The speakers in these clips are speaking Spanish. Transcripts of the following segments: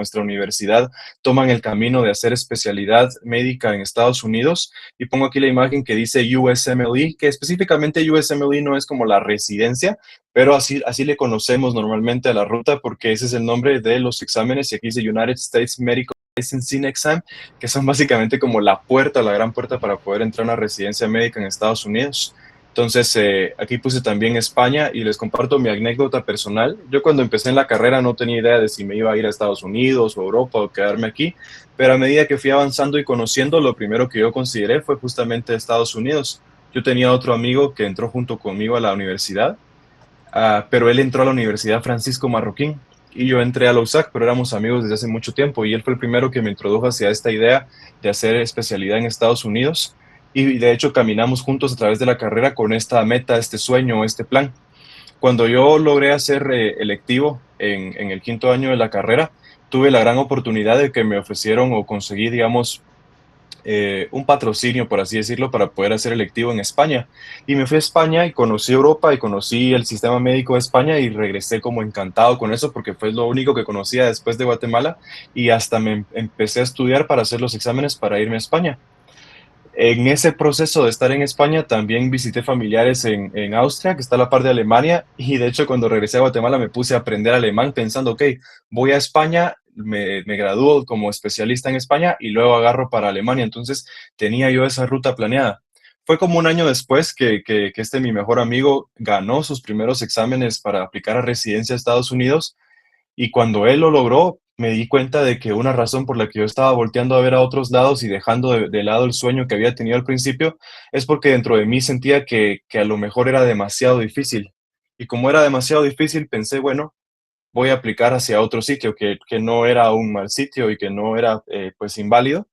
nuestra universidad toman el camino de hacer especialidad médica en Estados Unidos. Y pongo aquí la imagen que dice USMLE, que específicamente USMLE no es como la residencia, pero así le conocemos normalmente a la ruta porque ese es el nombre de los exámenes y aquí dice United States Medical Licensing Exam, que son básicamente como la puerta, la gran puerta para poder entrar a una residencia médica en Estados Unidos. Entonces, aquí puse también España y les comparto mi anécdota personal. Yo cuando empecé en la carrera no tenía idea de si me iba a ir a Estados Unidos o Europa o quedarme aquí, pero a medida que fui avanzando y conociendo, lo primero que yo consideré fue justamente Estados Unidos. Yo tenía otro amigo que entró junto conmigo a la universidad, pero él entró a la Universidad Francisco Marroquín y yo entré a la USAC, pero éramos amigos desde hace mucho tiempo y él fue el primero que me introdujo hacia esta idea de hacer especialidad en Estados Unidos y de hecho caminamos juntos a través de la carrera con esta meta, este sueño, este plan. Cuando yo logré hacer electivo en el quinto año de la carrera, tuve la gran oportunidad de que me ofrecieron o conseguí, digamos, un patrocinio, por así decirlo, para poder hacer electivo en España. Y me fui a España y conocí Europa y conocí el sistema médico de España y regresé como encantado con eso porque fue lo único que conocía después de Guatemala y hasta me empecé a estudiar para hacer los exámenes para irme a España. En ese proceso de estar en España también visité familiares en Austria, que está a la par de Alemania, y de hecho cuando regresé a Guatemala me puse a aprender alemán pensando, ok, voy a España, me gradúo como especialista en España y luego agarro para Alemania. Entonces tenía yo esa ruta planeada. Fue como un año después que este mi mejor amigo ganó sus primeros exámenes para aplicar a residencia a Estados Unidos y cuando él lo logró, me di cuenta de que una razón por la que yo estaba volteando a ver a otros lados y dejando de lado el sueño que había tenido al principio, es porque dentro de mí sentía que a lo mejor era demasiado difícil. Y como era demasiado difícil, pensé, bueno, voy a aplicar hacia otro sitio que no era un mal sitio y que no era pues inválido,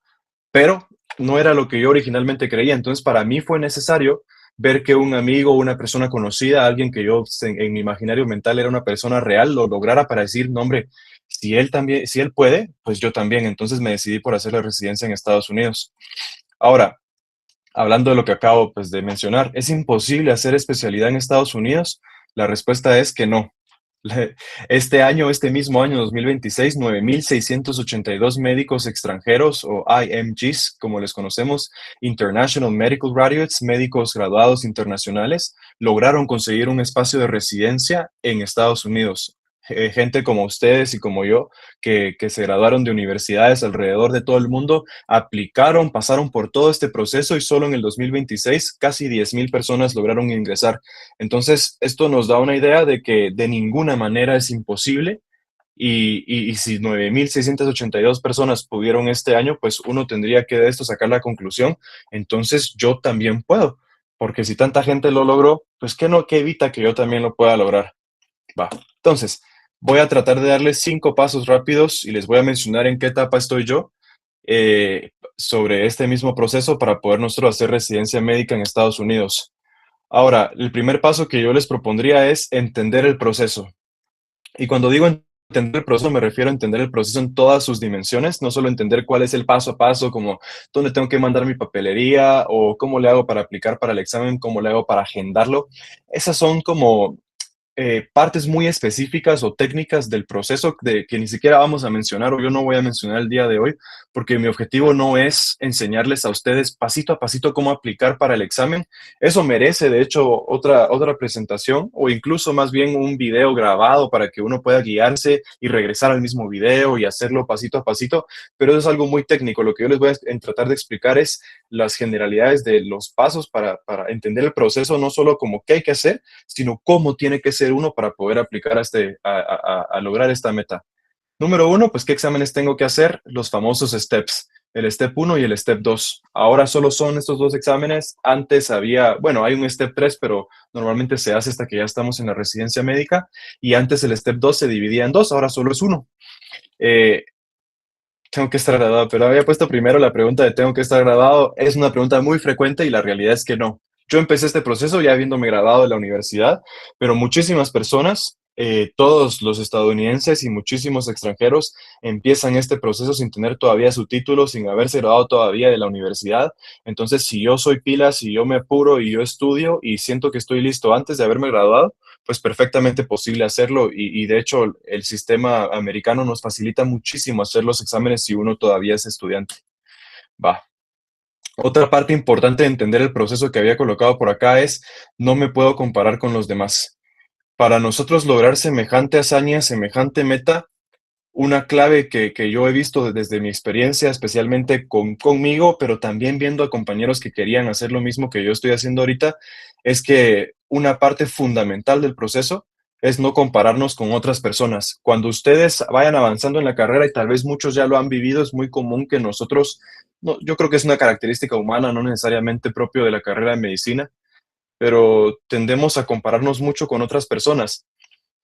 pero no era lo que yo originalmente creía. Entonces, para mí fue necesario ver que un amigo, una persona conocida, alguien que yo en mi imaginario mental era una persona real, lo lograra para decir, no, hombre, si él también, si él puede, pues yo también. Entonces me decidí por hacer la residencia en Estados Unidos. Ahora, hablando de lo que acabo pues, de mencionar, ¿es imposible hacer especialidad en Estados Unidos? La respuesta es que no. Este año, este mismo año 2026, 9,682 médicos extranjeros o IMGs, como les conocemos, International Medical Graduates, médicos graduados internacionales, lograron conseguir un espacio de residencia en Estados Unidos. Gente como ustedes y como yo, que se graduaron de universidades alrededor de todo el mundo, aplicaron, pasaron por todo este proceso y solo en el 2026 casi 10,000 personas lograron ingresar. Entonces, esto nos da una idea de que de ninguna manera es imposible y si 9,682 personas pudieron este año, pues uno tendría que de esto sacar la conclusión, entonces yo también puedo, porque si tanta gente lo logró, pues ¿qué no, qué evita que yo también lo pueda lograr? Va. Entonces, voy a tratar de darles 5 pasos rápidos y les voy a mencionar en qué etapa estoy yo sobre este mismo proceso para poder nosotros hacer residencia médica en Estados Unidos. Ahora, el primer paso que yo les propondría es entender el proceso. Y cuando digo entender el proceso, me refiero a entender el proceso en todas sus dimensiones, no solo entender cuál es el paso a paso, como dónde tengo que mandar mi papelería o cómo le hago para aplicar para el examen, cómo le hago para agendarlo. Esas son como partes muy específicas o técnicas del proceso de que ni siquiera vamos a mencionar o yo no voy a mencionar el día de hoy, porque mi objetivo no es enseñarles a ustedes pasito a pasito cómo aplicar para el examen. Eso merece, de hecho, otra presentación o incluso más bien un video grabado para que uno pueda guiarse y regresar al mismo video y hacerlo pasito a pasito, pero eso es algo muy técnico. Lo que yo les voy a tratar de explicar es las generalidades de los pasos para entender el proceso, no solo como qué hay que hacer, sino cómo tiene que ser uno para poder aplicar a lograr esta meta. Número uno, pues qué exámenes tengo que hacer, los famosos steps, el step 1 y el step 2. Ahora solo son estos dos exámenes. Antes había, bueno, hay un step 3, pero normalmente se hace hasta que ya estamos en la residencia médica. Y antes el step 2 se dividía en dos, ahora solo es uno. Eh, Tengo que estar graduado, pero había puesto primero la pregunta de tengo que estar graduado. Es una pregunta muy frecuente y la realidad es que no. Yo empecé este proceso ya habiéndome graduado de la universidad, pero muchísimas personas, todos los estadounidenses y muchísimos extranjeros empiezan este proceso sin tener todavía su título, sin haberse graduado todavía de la universidad. Entonces, si yo soy pila, si yo me apuro y yo estudio y siento que estoy listo antes de haberme graduado, pues perfectamente posible hacerlo y de hecho el sistema americano nos facilita muchísimo hacer los exámenes si uno todavía es estudiante. Va. Otra parte importante de entender el proceso que había colocado por acá es no me puedo comparar con los demás. Para nosotros lograr semejante hazaña, semejante meta, una clave que yo he visto desde mi experiencia, especialmente conmigo, pero también viendo a compañeros que querían hacer lo mismo que yo estoy haciendo ahorita, es que una parte fundamental del proceso es no compararnos con otras personas. Cuando ustedes vayan avanzando en la carrera, y tal vez muchos ya lo han vivido, es muy común que nosotros, no, yo creo que es una característica humana, no necesariamente propio de la carrera de medicina, pero tendemos a compararnos mucho con otras personas.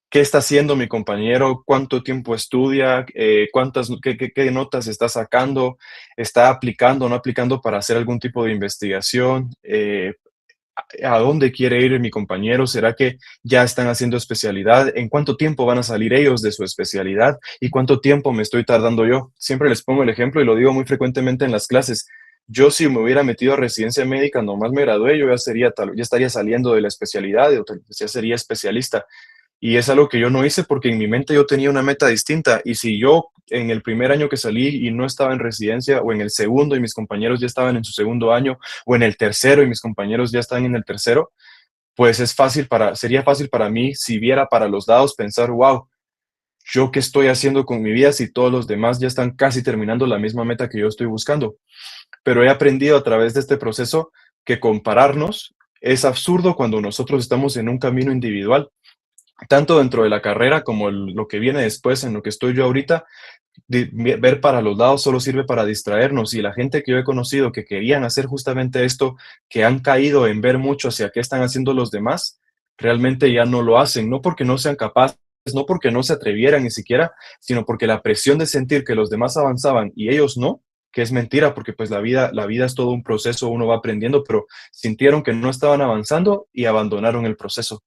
¿Qué está haciendo mi compañero? ¿Cuánto tiempo estudia? ¿Qué notas está sacando? ¿Está aplicando o no aplicando para hacer algún tipo de investigación? ¿A dónde quiere ir mi compañero? ¿Será que ya están haciendo especialidad? ¿En cuánto tiempo van a salir ellos de su especialidad? ¿Y cuánto tiempo me estoy tardando yo? Siempre les pongo el ejemplo y lo digo muy frecuentemente en las clases. Yo si me hubiera metido a residencia médica, nomás me gradué, yo ya estaría saliendo de la especialidad, ya sería especialista. Y es algo que yo no hice porque en mi mente yo tenía una meta distinta. Y si yo en el primer año que salí y no estaba en residencia, o en el segundo y mis compañeros ya estaban en su segundo año, o en el tercero y mis compañeros ya están en el tercero, pues sería fácil para mí si viera para los lados pensar, wow, ¿yo qué estoy haciendo con mi vida si todos los demás ya están casi terminando la misma meta que yo estoy buscando? Pero he aprendido a través de este proceso que compararnos es absurdo cuando nosotros estamos en un camino individual tanto dentro de la carrera como lo que viene después, en lo que estoy yo ahorita, ver para los lados solo sirve para distraernos y la gente que yo he conocido que querían hacer justamente esto, que han caído en ver mucho hacia qué están haciendo los demás, realmente ya no lo hacen, no porque no sean capaces, no porque no se atrevieran ni siquiera, sino porque la presión de sentir que los demás avanzaban y ellos no, que es mentira, porque pues la vida es todo un proceso, uno va aprendiendo, pero sintieron que no estaban avanzando y abandonaron el proceso.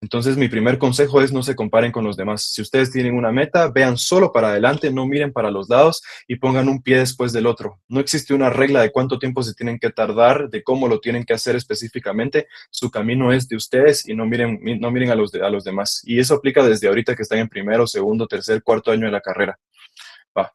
Entonces, mi primer consejo es no se comparen con los demás. Si ustedes tienen una meta, vean solo para adelante, no miren para los lados y pongan un pie después del otro. No existe una regla de cuánto tiempo se tienen que tardar, de cómo lo tienen que hacer específicamente. Su camino es de ustedes y no miren a los demás. Y eso aplica desde ahorita que están en primero, segundo, tercer, cuarto año de la carrera. Va.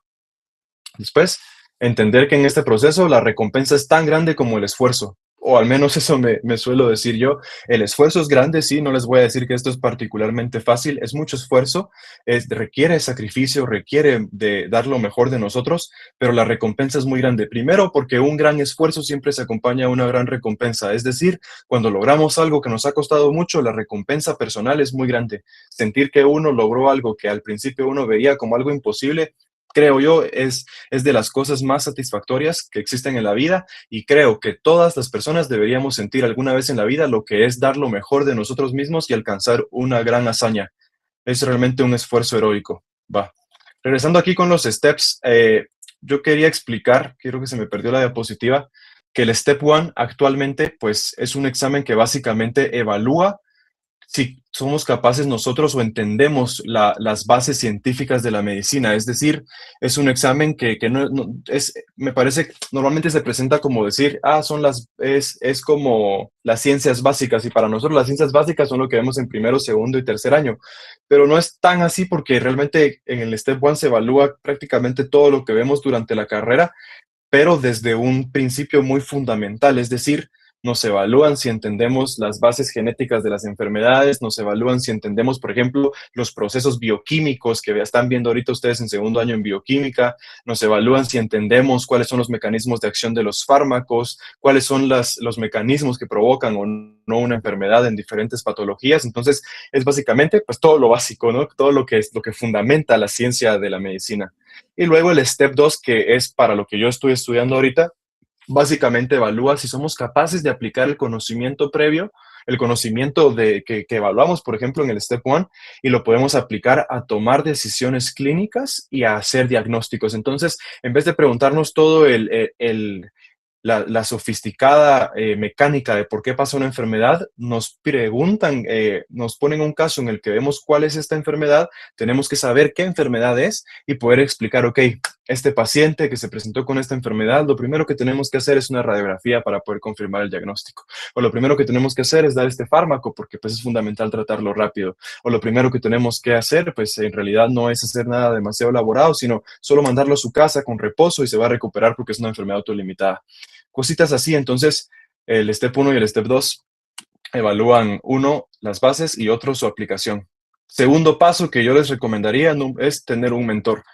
Después, entender que en este proceso la recompensa es tan grande como el esfuerzo, o al menos eso me suelo decir yo. El esfuerzo es grande, sí, no les voy a decir que esto es particularmente fácil, es mucho esfuerzo, requiere sacrificio, requiere de dar lo mejor de nosotros, pero la recompensa es muy grande. Primero, porque un gran esfuerzo siempre se acompaña a una gran recompensa, es decir, cuando logramos algo que nos ha costado mucho, la recompensa personal es muy grande. Sentir que uno logró algo que al principio uno veía como algo imposible, creo yo, es de las cosas más satisfactorias que existen en la vida y creo que todas las personas deberíamos sentir alguna vez en la vida lo que es dar lo mejor de nosotros mismos y alcanzar una gran hazaña. Es realmente un esfuerzo heroico. Va. Regresando aquí con los steps, yo quería explicar, creo que se me perdió la diapositiva, que el Step 1 actualmente pues es un examen que básicamente evalúa si somos capaces nosotros o entendemos las bases científicas de la medicina. Es decir, es un examen que me parece que normalmente se presenta como decir, es como las ciencias básicas y para nosotros las ciencias básicas son lo que vemos en primero, segundo y tercer año. Pero no es tan así porque realmente en el Step 1 se evalúa prácticamente todo lo que vemos durante la carrera pero desde un principio muy fundamental, es decir, nos evalúan si entendemos las bases genéticas de las enfermedades, nos evalúan si entendemos, por ejemplo, los procesos bioquímicos que están viendo ahorita ustedes en segundo año en bioquímica, nos evalúan si entendemos cuáles son los mecanismos de acción de los fármacos, cuáles son los mecanismos que provocan o no una enfermedad en diferentes patologías. Entonces, es básicamente pues todo lo básico, ¿no? Todo lo que es lo que fundamenta la ciencia de la medicina. Y luego el Step 2, que es para lo que yo estoy estudiando ahorita, básicamente evalúa si somos capaces de aplicar el conocimiento previo, el conocimiento que evaluamos, por ejemplo, en el Step 1, y lo podemos aplicar a tomar decisiones clínicas y a hacer diagnósticos. Entonces, en vez de preguntarnos todo la sofisticada mecánica de por qué pasa una enfermedad, nos preguntan, nos ponen un caso en el que vemos cuál es esta enfermedad, tenemos que saber qué enfermedad es y poder explicar, ok, este paciente que se presentó con esta enfermedad, lo primero que tenemos que hacer es una radiografía para poder confirmar el diagnóstico. O lo primero que tenemos que hacer es dar este fármaco porque pues es fundamental tratarlo rápido. O lo primero que tenemos que hacer, pues en realidad no es hacer nada demasiado elaborado, sino solo mandarlo a su casa con reposo y se va a recuperar porque es una enfermedad autolimitada. Cositas así, entonces el step 1 y el step 2 evalúan uno las bases y otro su aplicación. Segundo paso que yo les recomendaría es tener un mentor.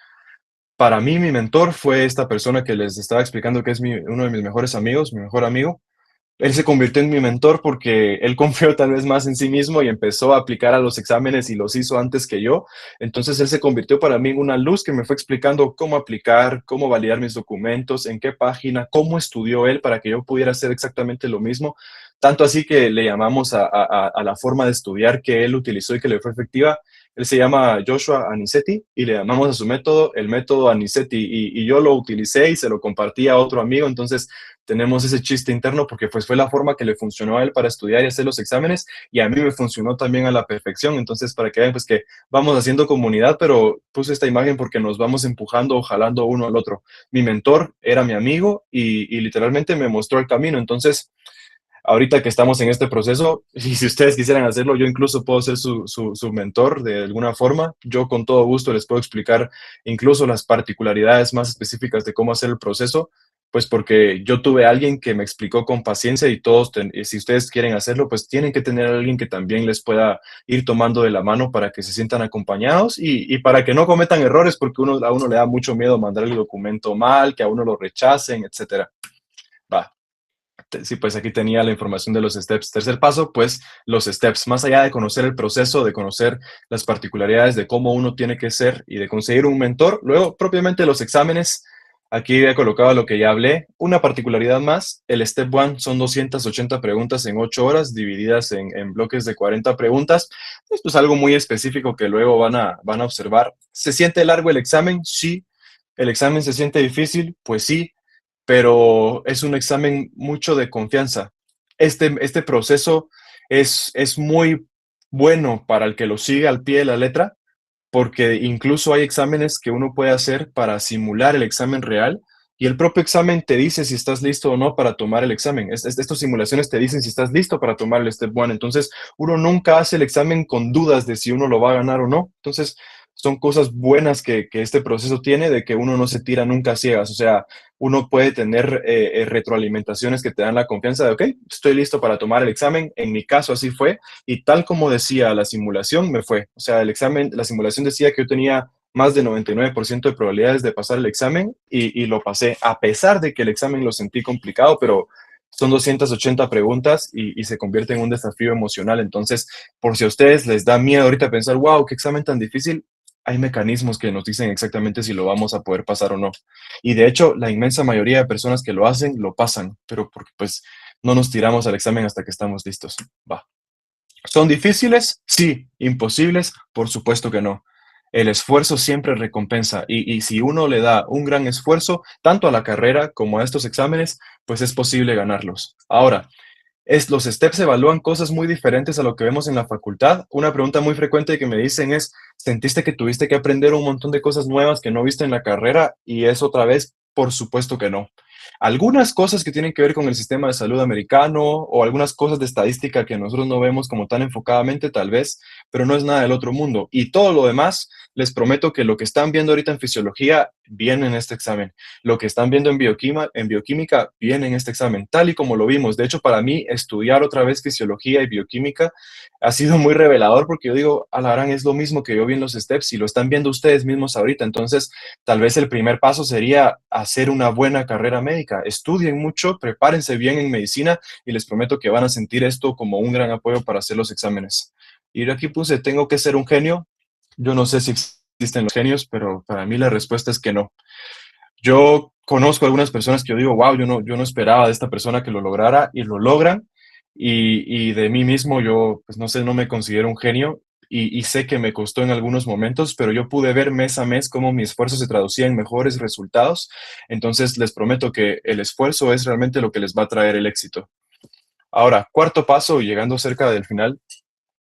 Para mí, mi mentor fue esta persona que les estaba explicando que es uno de mis mejores amigos, mi mejor amigo. Él se convirtió en mi mentor porque él confió tal vez más en sí mismo y empezó a aplicar a los exámenes y los hizo antes que yo. Entonces él se convirtió para mí en una luz que me fue explicando cómo aplicar, cómo validar mis documentos, en qué página, cómo estudió él para que yo pudiera hacer exactamente lo mismo. Tanto así que le llamamos a la forma de estudiar que él utilizó y que le fue efectiva. Él se llama Joshua Anicetti y le llamamos a su método el método Anicetti y yo lo utilicé y se lo compartí a otro amigo. Entonces tenemos ese chiste interno porque pues fue la forma que le funcionó a él para estudiar y hacer los exámenes y a mí me funcionó también a la perfección. Entonces, para que vean pues que vamos haciendo comunidad, pero puse esta imagen porque nos vamos empujando o jalando uno al otro. Mi mentor era mi amigo y literalmente me mostró el camino. Entonces, ahorita que estamos en este proceso, y si ustedes quisieran hacerlo, yo incluso puedo ser su mentor de alguna forma. Yo con todo gusto les puedo explicar incluso las particularidades más específicas de cómo hacer el proceso, pues porque yo tuve a alguien que me explicó con paciencia y todos, si ustedes quieren hacerlo, pues tienen que tener a alguien que también les pueda ir tomando de la mano para que se sientan acompañados y para que no cometan errores, porque a uno le da mucho miedo mandar el documento mal, que a uno lo rechacen, etcétera. Va. Sí, pues aquí tenía la información de los steps. Tercer paso, pues los steps. Más allá de conocer el proceso, de conocer las particularidades de cómo uno tiene que ser y de conseguir un mentor, luego propiamente los exámenes. Aquí he colocado lo que ya hablé. Una particularidad más, el step 1 son 280 preguntas en 8 horas, divididas en bloques de 40 preguntas. Esto es algo muy específico que luego van a observar. ¿Se siente largo el examen? Sí. ¿El examen se siente difícil? Pues sí, pero es un examen mucho de confianza. Este proceso es muy bueno para el que lo sigue al pie de la letra, porque incluso hay exámenes que uno puede hacer para simular el examen real y el propio examen te dice si estás listo o no para tomar el examen. Estas simulaciones te dicen si estás listo para tomar el Step 1. Entonces, uno nunca hace el examen con dudas de si uno lo va a ganar o no. Entonces, son cosas buenas que este proceso tiene de que uno no se tira nunca a ciegas. O sea, uno puede tener retroalimentaciones que te dan la confianza de, ok, estoy listo para tomar el examen. En mi caso así fue. Y tal como decía la simulación, me fue. O sea, el examen, la simulación decía que yo tenía más de 99% de probabilidades de pasar el examen y lo pasé, a pesar de que el examen lo sentí complicado, pero son 280 preguntas y se convierte en un desafío emocional. Entonces, por si a ustedes les da miedo ahorita pensar, wow, qué examen tan difícil, hay mecanismos que nos dicen exactamente si lo vamos a poder pasar o no. Y de hecho, la inmensa mayoría de personas que lo hacen, lo pasan, pero porque pues no nos tiramos al examen hasta que estamos listos. Va. ¿Son difíciles? Sí. ¿Imposibles? Por supuesto que no. El esfuerzo siempre recompensa y si uno le da un gran esfuerzo, tanto a la carrera como a estos exámenes, pues es posible ganarlos. Ahora, los steps evalúan cosas muy diferentes a lo que vemos en la facultad. Una pregunta muy frecuente que me dicen es, ¿sentiste que tuviste que aprender un montón de cosas nuevas que no viste en la carrera? Y es otra vez, por supuesto que no. Algunas cosas que tienen que ver con el sistema de salud americano o algunas cosas de estadística que nosotros no vemos como tan enfocadamente, tal vez, pero no es nada del otro mundo. Y todo lo demás, les prometo que lo que están viendo ahorita en fisiología viene en este examen. Lo que están viendo en bioquímica viene en este examen, tal y como lo vimos. De hecho, para mí, estudiar otra vez fisiología y bioquímica ha sido muy revelador porque yo digo, a la gran es lo mismo que yo vi en los steps y lo están viendo ustedes mismos ahorita. Entonces, tal vez el primer paso sería hacer una buena carrera médica. Estudien mucho, prepárense bien en medicina y les prometo que van a sentir esto como un gran apoyo para hacer los exámenes. Y yo aquí puse, tengo que ser un genio. Yo no sé si existen los genios, pero para mí la respuesta es que no. Yo conozco algunas personas que yo digo, wow, yo no esperaba de esta persona que lo lograra y lo logran. Y de mí mismo yo, pues no sé, no me considero un genio y sé que me costó en algunos momentos, pero yo pude ver mes a mes cómo mi esfuerzo se traducía en mejores resultados. Entonces les prometo que el esfuerzo es realmente lo que les va a traer el éxito. Ahora, cuarto paso, llegando cerca del final,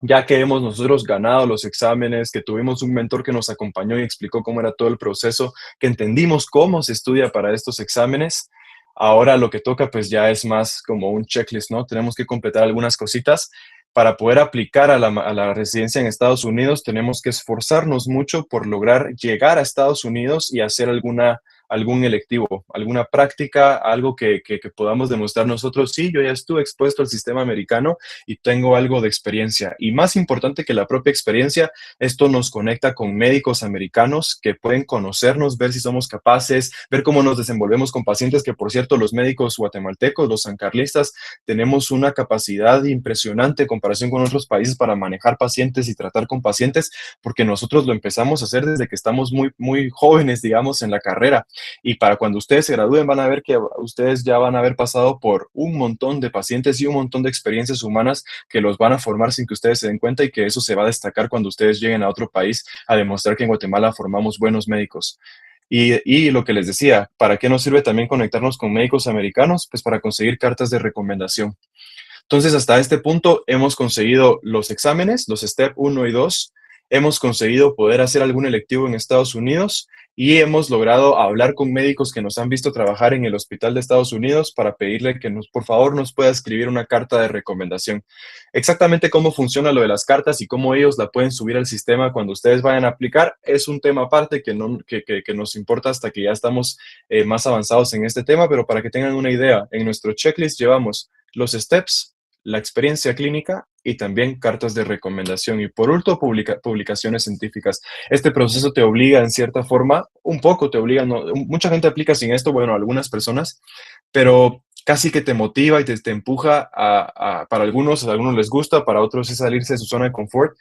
ya que hemos nosotros ganado los exámenes, que tuvimos un mentor que nos acompañó y explicó cómo era todo el proceso, que entendimos cómo se estudia para estos exámenes, ahora lo que toca pues ya es más como un checklist, ¿no? Tenemos que completar algunas cositas. Para poder aplicar a la residencia en Estados Unidos, tenemos que esforzarnos mucho por lograr llegar a Estados Unidos y hacer algún electivo, alguna práctica, algo que podamos demostrar nosotros, sí, yo ya estuve expuesto al sistema americano y tengo algo de experiencia. Y más importante que la propia experiencia, esto nos conecta con médicos americanos que pueden conocernos, ver si somos capaces, ver cómo nos desenvolvemos con pacientes, que por cierto, los médicos guatemaltecos, los sancarlistas, tenemos una capacidad impresionante en comparación con otros países para manejar pacientes y tratar con pacientes, porque nosotros lo empezamos a hacer desde que estamos muy jóvenes, digamos, en la carrera. Y para cuando ustedes se gradúen, van a ver que ustedes ya van a haber pasado por un montón de pacientes y un montón de experiencias humanas que los van a formar sin que ustedes se den cuenta, y que eso se va a destacar cuando ustedes lleguen a otro país a demostrar que en Guatemala formamos buenos médicos. Y lo que les decía, ¿para qué nos sirve también conectarnos con médicos americanos? Pues para conseguir cartas de recomendación. Entonces, hasta este punto hemos conseguido los exámenes, los STEP 1 y 2, hemos conseguido poder hacer algún electivo en Estados Unidos y hemos logrado hablar con médicos que nos han visto trabajar en el hospital de Estados Unidos para pedirle que por favor nos pueda escribir una carta de recomendación. Exactamente cómo funciona lo de las cartas y cómo ellos la pueden subir al sistema cuando ustedes vayan a aplicar es un tema aparte que nos importa hasta que ya estamos más avanzados en este tema, pero para que tengan una idea, en nuestro checklist llevamos los steps, la experiencia clínica y también cartas de recomendación. Y por último, publicaciones científicas. Este proceso te obliga, en cierta forma, un poco te obliga, no, mucha gente aplica sin esto, bueno, algunas personas, pero casi que te motiva y te empuja para algunos, a algunos les gusta, para otros es salirse de su zona de confort,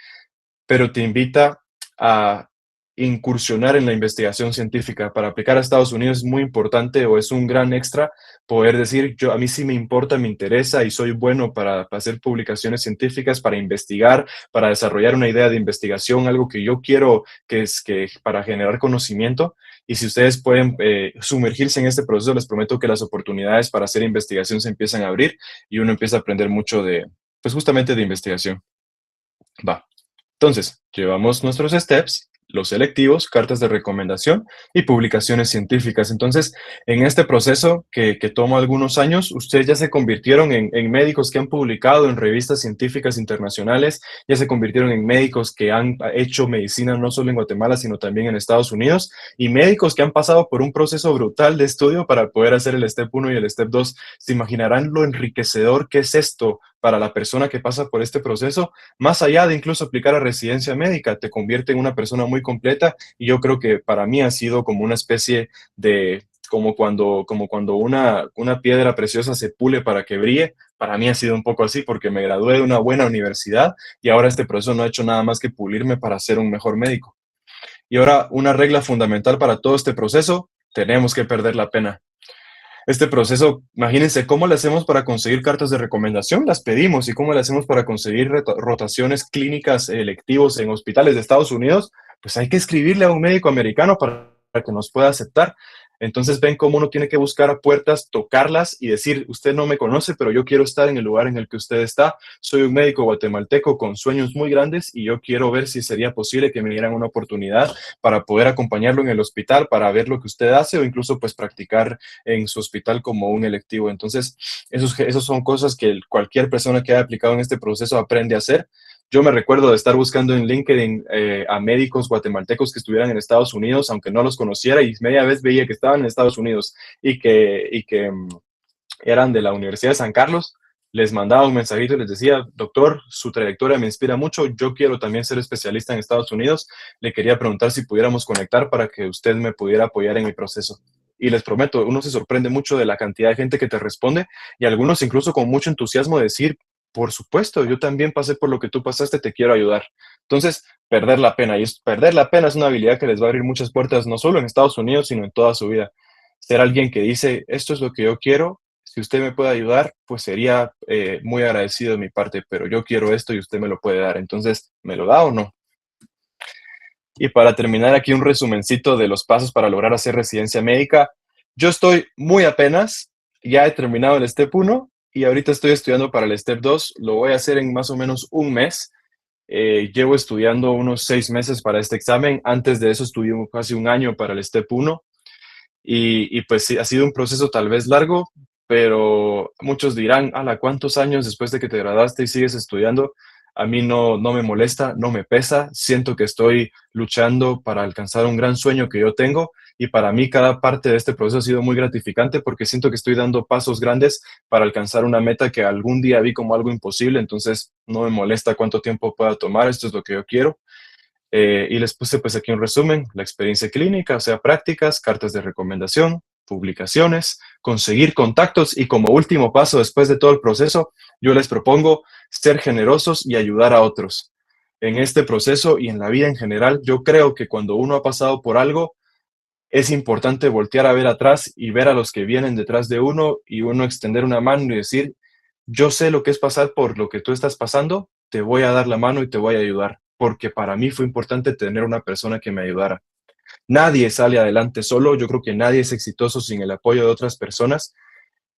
pero te invita a incursionar en la investigación científica. Para aplicar a Estados Unidos es muy importante, o es un gran extra poder decir, yo, a mí sí me importa, me interesa y soy bueno para hacer publicaciones científicas, para investigar, para desarrollar una idea de investigación, algo que yo quiero, que es que para generar conocimiento. Y si ustedes pueden sumergirse en este proceso, les prometo que las oportunidades para hacer investigación se empiezan a abrir y uno empieza a aprender mucho pues justamente de investigación. Va. Entonces, llevamos nuestros steps, los selectivos, cartas de recomendación y publicaciones científicas. Entonces, en este proceso que toma algunos años, ustedes ya se convirtieron en médicos que han publicado en revistas científicas internacionales, ya se convirtieron en médicos que han hecho medicina no solo en Guatemala, sino también en Estados Unidos, y médicos que han pasado por un proceso brutal de estudio para poder hacer el step 1 y el step 2. ¿Se imaginarán lo enriquecedor que es esto para la persona que pasa por este proceso? Más allá de incluso aplicar a residencia médica, te convierte en una persona muy completa, y yo creo que para mí ha sido como una especie de, como cuando una piedra preciosa se pule para que brille. Para mí ha sido un poco así, porque me gradué de una buena universidad y ahora este proceso no ha hecho nada más que pulirme para ser un mejor médico. Y ahora, una regla fundamental para todo este proceso: tenemos que perder la pena. Este proceso, imagínense cómo le hacemos para conseguir cartas de recomendación, las pedimos, y cómo le hacemos para conseguir rotaciones clínicas electivos en hospitales de Estados Unidos, pues hay que escribirle a un médico americano para que nos pueda aceptar. Entonces ven cómo uno tiene que buscar a puertas, tocarlas y decir, usted no me conoce, pero yo quiero estar en el lugar en el que usted está. Soy un médico guatemalteco con sueños muy grandes y yo quiero ver si sería posible que me dieran una oportunidad para poder acompañarlo en el hospital, para ver lo que usted hace, o incluso pues practicar en su hospital como un electivo. Entonces, esos son cosas que cualquier persona que haya aplicado en este proceso aprende a hacer. Yo me recuerdo de estar buscando en LinkedIn a médicos guatemaltecos que estuvieran en Estados Unidos, aunque no los conociera, y media vez veía que estaban en Estados Unidos y que eran de la Universidad de San Carlos. Les mandaba un mensajito y les decía, doctor, su trayectoria me inspira mucho, yo quiero también ser especialista en Estados Unidos, le quería preguntar si pudiéramos conectar para que usted me pudiera apoyar en mi proceso. Y les prometo, uno se sorprende mucho de la cantidad de gente que te responde, y algunos incluso con mucho entusiasmo decir, por supuesto, yo también pasé por lo que tú pasaste, te quiero ayudar. Entonces, perder la pena. Y perder la pena es una habilidad que les va a abrir muchas puertas, no solo en Estados Unidos, sino en toda su vida. Ser alguien que dice, esto es lo que yo quiero, si usted me puede ayudar, pues sería muy agradecido de mi parte, pero yo quiero esto y usted me lo puede dar. Entonces, ¿me lo da o no? Y para terminar aquí un resumencito de los pasos para lograr hacer residencia médica. Yo estoy muy apenas, ya he terminado el Step 1 y ahorita estoy estudiando para el Step 2. Lo voy a hacer en más o menos un mes. llevo estudiando unos 6 meses para este examen. Antes de eso estudié casi un año para el Step 1 y pues sí, ha sido un proceso tal vez largo, pero muchos dirán, ala, ¿cuántos años después de que te graduaste y sigues estudiando? A mí no me molesta, no me pesa, siento que estoy luchando para alcanzar un gran sueño que yo tengo y para mí cada parte de este proceso ha sido muy gratificante porque siento que estoy dando pasos grandes para alcanzar una meta que algún día vi como algo imposible, entonces no me molesta cuánto tiempo pueda tomar, esto es lo que yo quiero. Y les puse pues aquí un resumen, la experiencia clínica, o sea, prácticas, cartas de recomendación, publicaciones, conseguir contactos y como último paso después de todo el proceso, yo les propongo ser generosos y ayudar a otros. En este proceso y en la vida en general, yo creo que cuando uno ha pasado por algo, es importante voltear a ver atrás y ver a los que vienen detrás de uno y uno extender una mano y decir, yo sé lo que es pasar por lo que tú estás pasando, te voy a dar la mano y te voy a ayudar, porque para mí fue importante tener una persona que me ayudara. Nadie sale adelante solo, yo creo que nadie es exitoso sin el apoyo de otras personas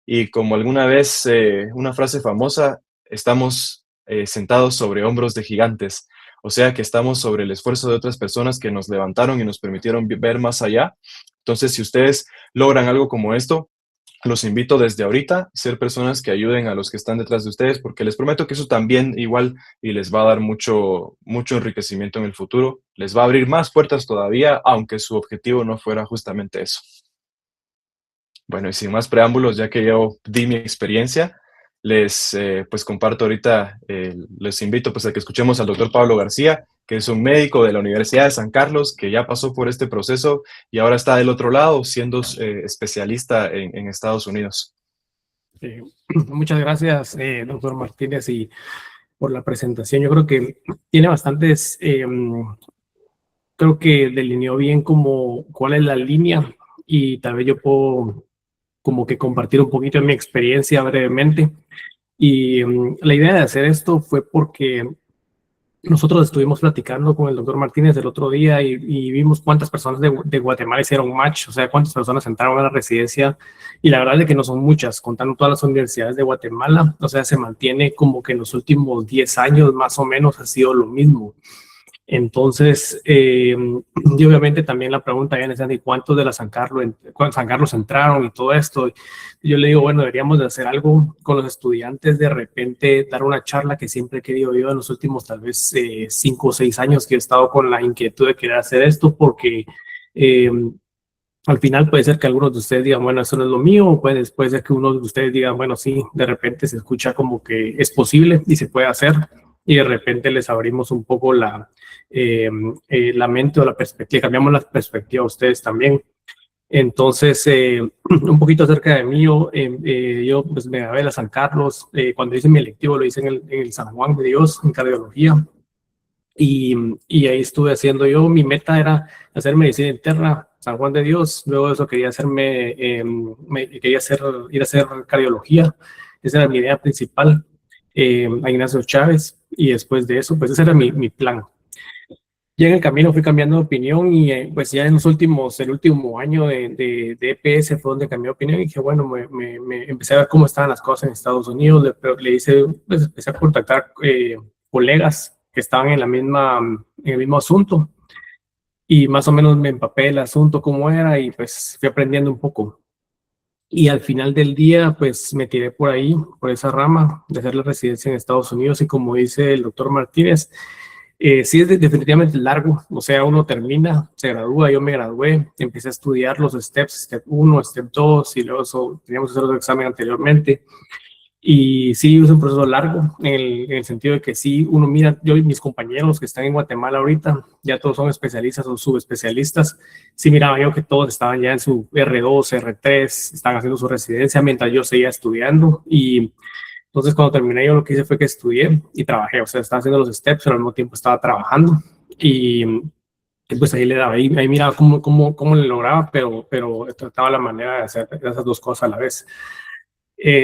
y como alguna vez una frase famosa, estamos sentados sobre hombros de gigantes, o sea que estamos sobre el esfuerzo de otras personas que nos levantaron y nos permitieron ver más allá. Entonces, si ustedes logran algo como esto, los invito desde ahorita a ser personas que ayuden a los que están detrás de ustedes, porque les prometo que eso también igual y les va a dar mucho enriquecimiento en el futuro. Les va a abrir más puertas todavía, aunque su objetivo no fuera justamente eso. Bueno, y sin más preámbulos, ya que yo di mi experiencia, les pues comparto ahorita, les invito pues a que escuchemos al doctor Pablo García, que es un médico de la Universidad de San Carlos, que ya pasó por este proceso y ahora está del otro lado, siendo especialista en Estados Unidos. Muchas gracias, doctor Martínez, y por la presentación. Yo creo que tiene bastantes, creo que delineó bien como cuál es la línea y tal vez yo puedo como que compartir un poquito de mi experiencia brevemente. Y la idea de hacer esto fue porque nosotros estuvimos platicando con el doctor Martínez el otro día y vimos cuántas personas de Guatemala hicieron match, o sea, cuántas personas entraron a la residencia, y la verdad es que no son muchas, contando todas las universidades de Guatemala, o sea, se mantiene como que en los últimos 10 años más o menos ha sido lo mismo. Entonces, y obviamente también la pregunta viene siendo, ¿y cuántos de la San Carlos entraron y todo esto? Yo le digo, bueno, deberíamos de hacer algo con los estudiantes, de repente dar una charla que siempre he querido yo en los últimos tal vez 5 o 6 años que he estado con la inquietud de querer hacer esto, porque al final puede ser que algunos de ustedes digan, bueno, eso no es lo mío, o puede ser que uno de ustedes digan, bueno, sí, de repente se escucha como que es posible y se puede hacer, y de repente les abrimos un poco la mente o la perspectiva, cambiamos la perspectiva a ustedes también. Entonces, un poquito acerca de mí, yo pues me grabé en la San Carlos, cuando hice mi electivo lo hice en el San Juan de Dios, en cardiología, y ahí estuve haciendo yo, mi meta era hacer medicina interna, San Juan de Dios, luego de eso quería ir a hacer cardiología, esa era mi idea principal, a Ignacio Chávez, y después de eso, pues ese era mi plan. Ya en el camino fui cambiando de opinión y pues ya en el último año de EPS fue donde cambié de opinión y dije, bueno, me empecé a ver cómo estaban las cosas en Estados Unidos, pues empecé a contactar colegas que estaban en el mismo asunto y más o menos me empapé el asunto cómo era y pues fui aprendiendo un poco. Y al final del día, pues me tiré por ahí, por esa rama de hacer la residencia en Estados Unidos y como dice el doctor Martínez, sí es definitivamente largo, o sea, uno termina, se gradúa, yo me gradué, empecé a estudiar los steps, step 1, step 2 y luego teníamos que hacer otro examen anteriormente. Y sí, es un proceso largo en el sentido de que sí, uno mira, yo y mis compañeros que están en Guatemala ahorita, ya todos son especialistas o subespecialistas, sí miraba yo que todos estaban ya en su R2, R3, estaban haciendo su residencia mientras yo seguía estudiando y entonces cuando terminé yo lo que hice fue que estudié y trabajé, o sea, estaba haciendo los steps, pero al mismo tiempo estaba trabajando y pues ahí le daba, ahí miraba cómo le lograba, pero trataba la manera de hacer esas dos cosas a la vez.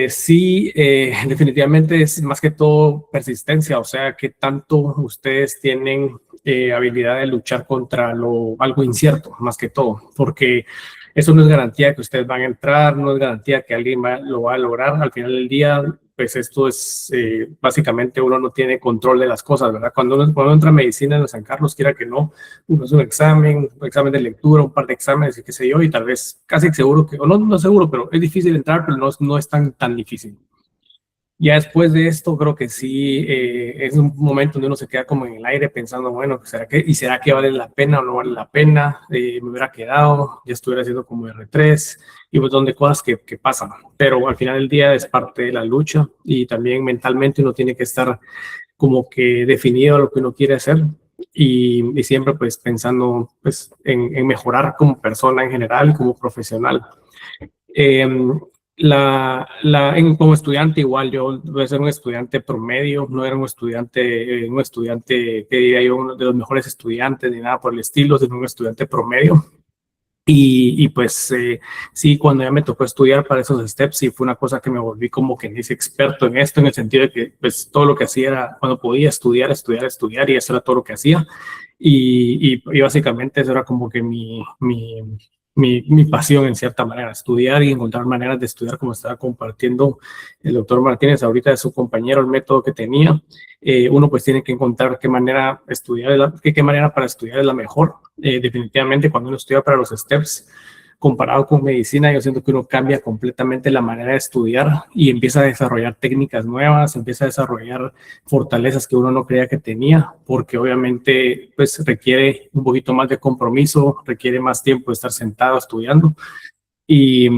Sí, definitivamente es más que todo persistencia, o sea, que tanto ustedes tienen habilidad de luchar contra algo incierto, más que todo, porque eso no es garantía que ustedes van a entrar, no es garantía que alguien lo va a lograr. Al final del día, pues esto es, básicamente uno no tiene control de las cosas, ¿verdad? Cuando entra a medicina en San Carlos, quiera que no, uno es un examen de lectura, un par de exámenes y qué sé yo, y tal vez casi seguro que, o no seguro, pero es difícil entrar, pero no es tan difícil. Ya después de esto, creo que sí, es un momento donde uno se queda como en el aire pensando, bueno, ¿será que vale la pena o no vale la pena? Me hubiera quedado, ya estuviera haciendo como R3 y un montón de cosas que pasan. Pero al final del día es parte de la lucha y también mentalmente uno tiene que estar como que definido a lo que uno quiere hacer y siempre pues pensando pues en mejorar como persona en general, como profesional. Eh, como estudiante, igual yo voy a ser un estudiante promedio, no era un estudiante que diría yo, uno de los mejores estudiantes ni nada por el estilo, sino un estudiante promedio. Y pues sí, cuando ya me tocó estudiar para esos steps, sí fue una cosa que me volví como que dice experto en esto, en el sentido de que pues todo lo que hacía era, cuando podía estudiar, y eso era todo lo que hacía. Y básicamente eso era como que mi pasión en cierta manera, estudiar y encontrar maneras de estudiar, como estaba compartiendo el doctor Martínez ahorita de su compañero, el método que tenía. Uno pues tiene que encontrar qué manera estudiar, qué manera para estudiar es la mejor. Definitivamente cuando uno estudia para los steps, comparado con medicina, yo siento que uno cambia completamente la manera de estudiar y empieza a desarrollar técnicas nuevas, empieza a desarrollar fortalezas que uno no creía que tenía, porque obviamente pues requiere un poquito más de compromiso, requiere más tiempo de estar sentado estudiando. Y,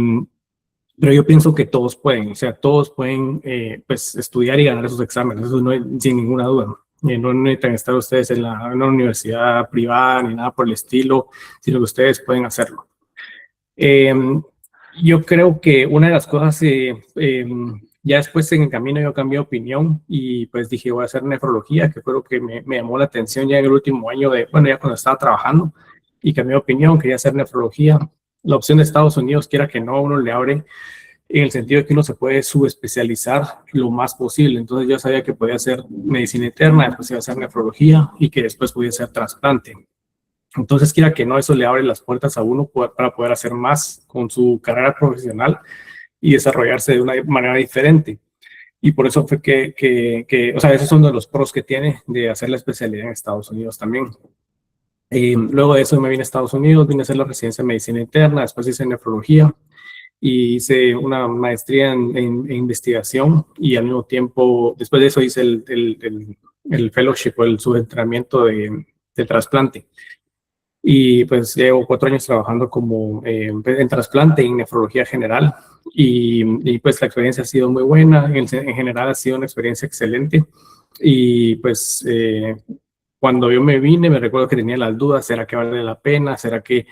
pero yo pienso que todos pueden, o sea, todos pueden pues estudiar y ganar esos exámenes, eso no hay, sin ninguna duda. No necesitan estar ustedes en una universidad privada ni nada por el estilo, sino que ustedes pueden hacerlo. Yo creo que una de las cosas, ya después en el camino yo cambié de opinión y pues dije voy a hacer nefrología, que fue lo que me llamó la atención ya en el último año bueno, ya cuando estaba trabajando y cambié de opinión, quería hacer nefrología. La opción de Estados Unidos, quiera que no, uno le abre en el sentido de que uno se puede subespecializar lo más posible. Entonces yo sabía que podía hacer medicina interna, después iba a hacer nefrología y que después podía hacer trasplante. Entonces, quiera que no, eso le abre las puertas a uno para poder hacer más con su carrera profesional y desarrollarse de una manera diferente. Y por eso fue o sea, esos son uno de los pros que tiene de hacer la especialidad en Estados Unidos también. Luego de eso me vine a Estados Unidos, vine a hacer la residencia de medicina interna, después hice nefrología y hice una maestría en investigación y al mismo tiempo, después de eso hice el fellowship o el subentrenamiento de trasplante. Y pues llevo 4 años trabajando como en trasplante y en nefrología general. Y pues la experiencia ha sido muy buena, en general ha sido una experiencia excelente. Y pues cuando yo me vine, me recuerdo que tenía las dudas, ¿será que vale la pena? ¿Será que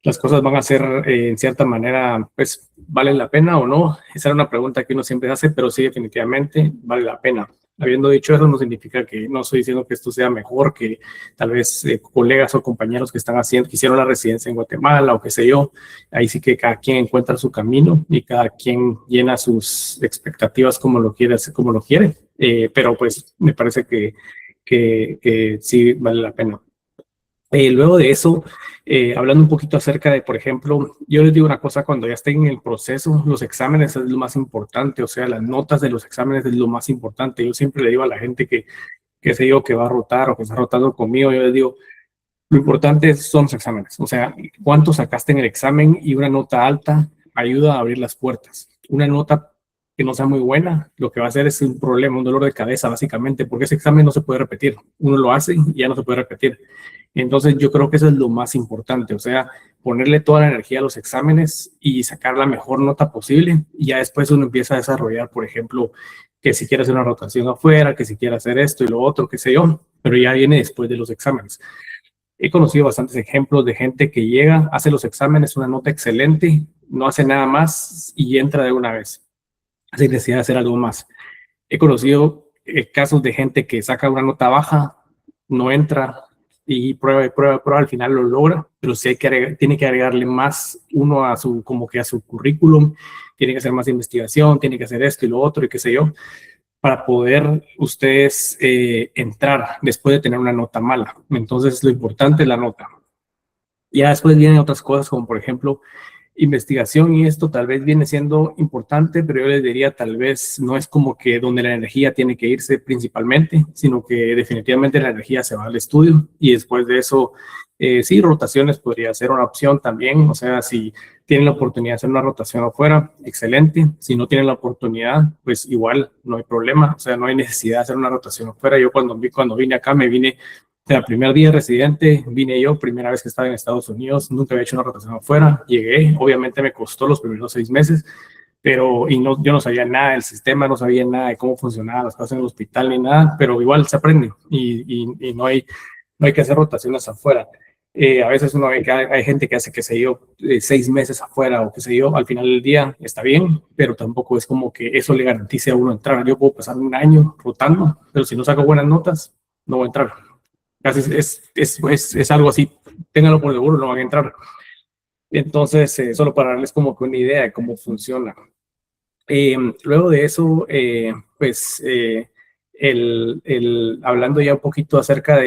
las cosas van a ser en cierta manera, pues, valen la pena o no? Esa era una pregunta que uno siempre hace, pero sí, definitivamente vale la pena. Habiendo dicho eso, no significa que no estoy diciendo que esto sea mejor que tal vez colegas o compañeros que hicieron la residencia en Guatemala o qué sé yo. Ahí sí que cada quien encuentra su camino y cada quien llena sus expectativas como lo quiere, pero pues me parece que sí vale la pena. Luego de eso, hablando un poquito acerca de, por ejemplo, yo les digo una cosa, cuando ya estén en el proceso, los exámenes es lo más importante, o sea, las notas de los exámenes es lo más importante. Yo siempre le digo a la gente que sé yo, que va a rotar o que está rotando conmigo, yo les digo, lo importante son los exámenes, o sea, cuánto sacaste en el examen y una nota alta ayuda a abrir las puertas. Una nota que no sea muy buena, lo que va a hacer es un problema, un dolor de cabeza, básicamente, porque ese examen no se puede repetir. Uno lo hace y ya no se puede repetir. Entonces yo creo que eso es lo más importante, o sea, ponerle toda la energía a los exámenes y sacar la mejor nota posible y ya después uno empieza a desarrollar, por ejemplo, que si quiere hacer una rotación afuera, que si quiere hacer esto y lo otro, qué sé yo, pero ya viene después de los exámenes. He conocido bastantes ejemplos de gente que llega, hace los exámenes, una nota excelente, no hace nada más y entra de una vez, sin necesidad de hacer algo más. He conocido casos de gente que saca una nota baja, no entra, y prueba, al final lo logra, pero sí tiene que agregarle más uno a su currículum, tiene que hacer más investigación, tiene que hacer esto y lo otro y qué sé yo, para poder ustedes entrar después de tener una nota mala. Entonces lo importante es la nota. Ya después vienen otras cosas como por ejemplo investigación y esto tal vez viene siendo importante, pero yo les diría tal vez no es como que donde la energía tiene que irse principalmente, sino que definitivamente la energía se va al estudio y después de eso, sí, rotaciones podría ser una opción también, o sea, si tienen la oportunidad de hacer una rotación afuera, excelente, si no tienen la oportunidad, pues igual no hay problema, o sea, no hay necesidad de hacer una rotación afuera. Yo cuando vine acá me vine el primer día de residente, vine yo, primera vez que estaba en Estados Unidos, nunca había hecho una rotación afuera, llegué, obviamente me costó los primeros 6 meses, pero yo no sabía nada del sistema, no sabía nada de cómo funcionaban las cosas en el hospital ni nada, pero igual se aprende y no hay que hacer rotaciones afuera. A veces uno ve que hay gente que hace, que se yo, 6 meses afuera o que se yo, al final del día está bien, pero tampoco es como que eso le garantice a uno entrar. Yo puedo pasar un año rotando, pero si no saco buenas notas, no voy a entrar. Casi es algo así, ténganlo por seguro, no van a entrar. Entonces, solo para darles como que una idea de cómo funciona. Luego de eso, pues, hablando ya un poquito acerca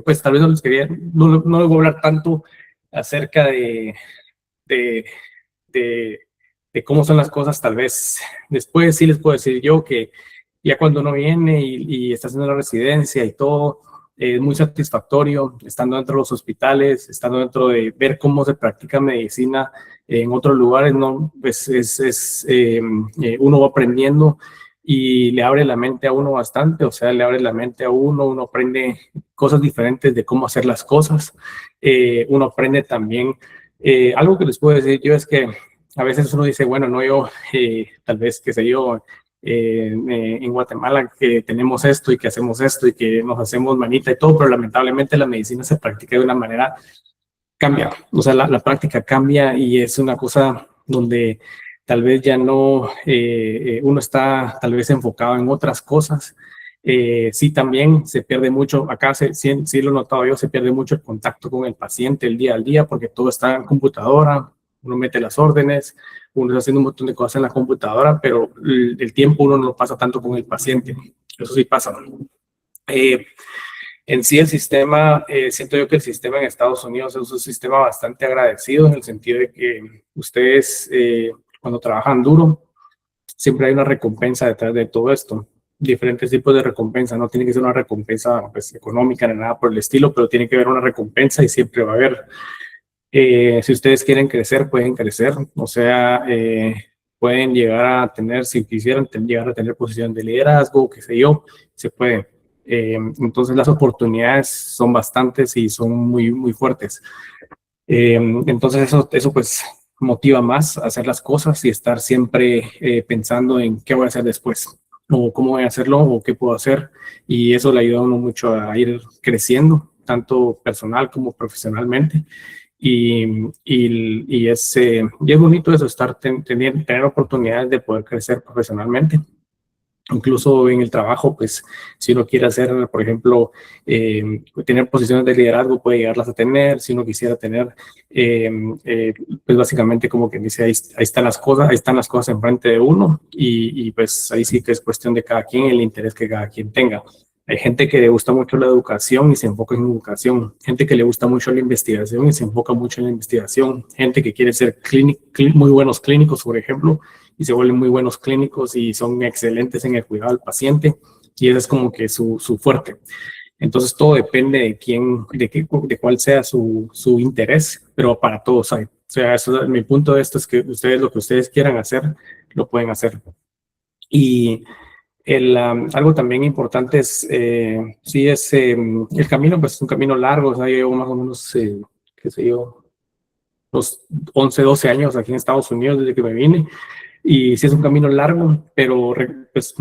pues tal vez no les quería, no les voy a hablar tanto acerca de, de, de cómo son las cosas, tal vez después sí les puedo decir yo que ya cuando uno viene y está haciendo la residencia y todo, es muy satisfactorio estando dentro de los hospitales, estando dentro de ver cómo se practica medicina en otros lugares, ¿no? Pues uno va aprendiendo y le abre la mente a uno bastante, o sea, le abre la mente a uno aprende cosas diferentes de cómo hacer las cosas, uno aprende también, algo que les puedo decir yo es que a veces uno dice, bueno, no yo, tal vez, qué sé yo, en Guatemala que tenemos esto y que hacemos esto y que nos hacemos manita y todo, pero lamentablemente la medicina se practica de una manera, cambia, o sea, la práctica cambia y es una cosa donde tal vez ya no, uno está tal vez enfocado en otras cosas. Sí, también se pierde mucho, acá sí lo he notado yo, se pierde mucho el contacto con el paciente el día al día porque todo está en computadora, uno mete las órdenes, uno está haciendo un montón de cosas en la computadora, pero el tiempo uno no lo pasa tanto con el paciente, eso sí pasa. Eh, en sí el sistema, siento yo que el sistema en Estados Unidos es un sistema bastante agradecido en el sentido de que ustedes cuando trabajan duro, siempre hay una recompensa detrás de todo esto. Diferentes tipos de recompensa, no tiene que ser una recompensa pues, económica ni nada por el estilo, pero tiene que haber una recompensa y siempre va a haber. Si ustedes quieren crecer, pueden crecer, o sea, pueden llegar a tener, si quisieran, llegar a tener posición de liderazgo, qué sé yo, se puede. Entonces las oportunidades son bastantes y son muy, muy fuertes. Entonces eso pues motiva más a hacer las cosas y estar siempre pensando en qué voy a hacer después o cómo voy a hacerlo o qué puedo hacer y eso le ayuda a uno mucho a ir creciendo, tanto personal como profesionalmente. Y es bonito eso, tener oportunidades de poder crecer profesionalmente. Incluso en el trabajo, pues si uno quiere hacer, por ejemplo, tener posiciones de liderazgo, puede llegarlas a tener. Si uno quisiera tener, eh, pues básicamente como que dice, ahí están las cosas enfrente de uno y pues ahí sí que es cuestión de cada quien, el interés que cada quien tenga. Hay gente que le gusta mucho la educación y se enfoca en educación. Gente que le gusta mucho la investigación y se enfoca mucho en la investigación. Gente que quiere ser muy buenos clínicos, por ejemplo, y se vuelven muy buenos clínicos y son excelentes en el cuidado del paciente y ese es como que su fuerte. Entonces todo depende de de cuál sea su interés, pero para todos hay. O sea, mi punto de esto es que ustedes lo que ustedes quieran hacer, lo pueden hacer. Y algo también importante es, sí, es el camino, pues es un camino largo, o sea, yo llevo más o menos, qué sé yo, los 11, 12 años aquí en Estados Unidos desde que me vine. Y sí es un camino largo, pero pues,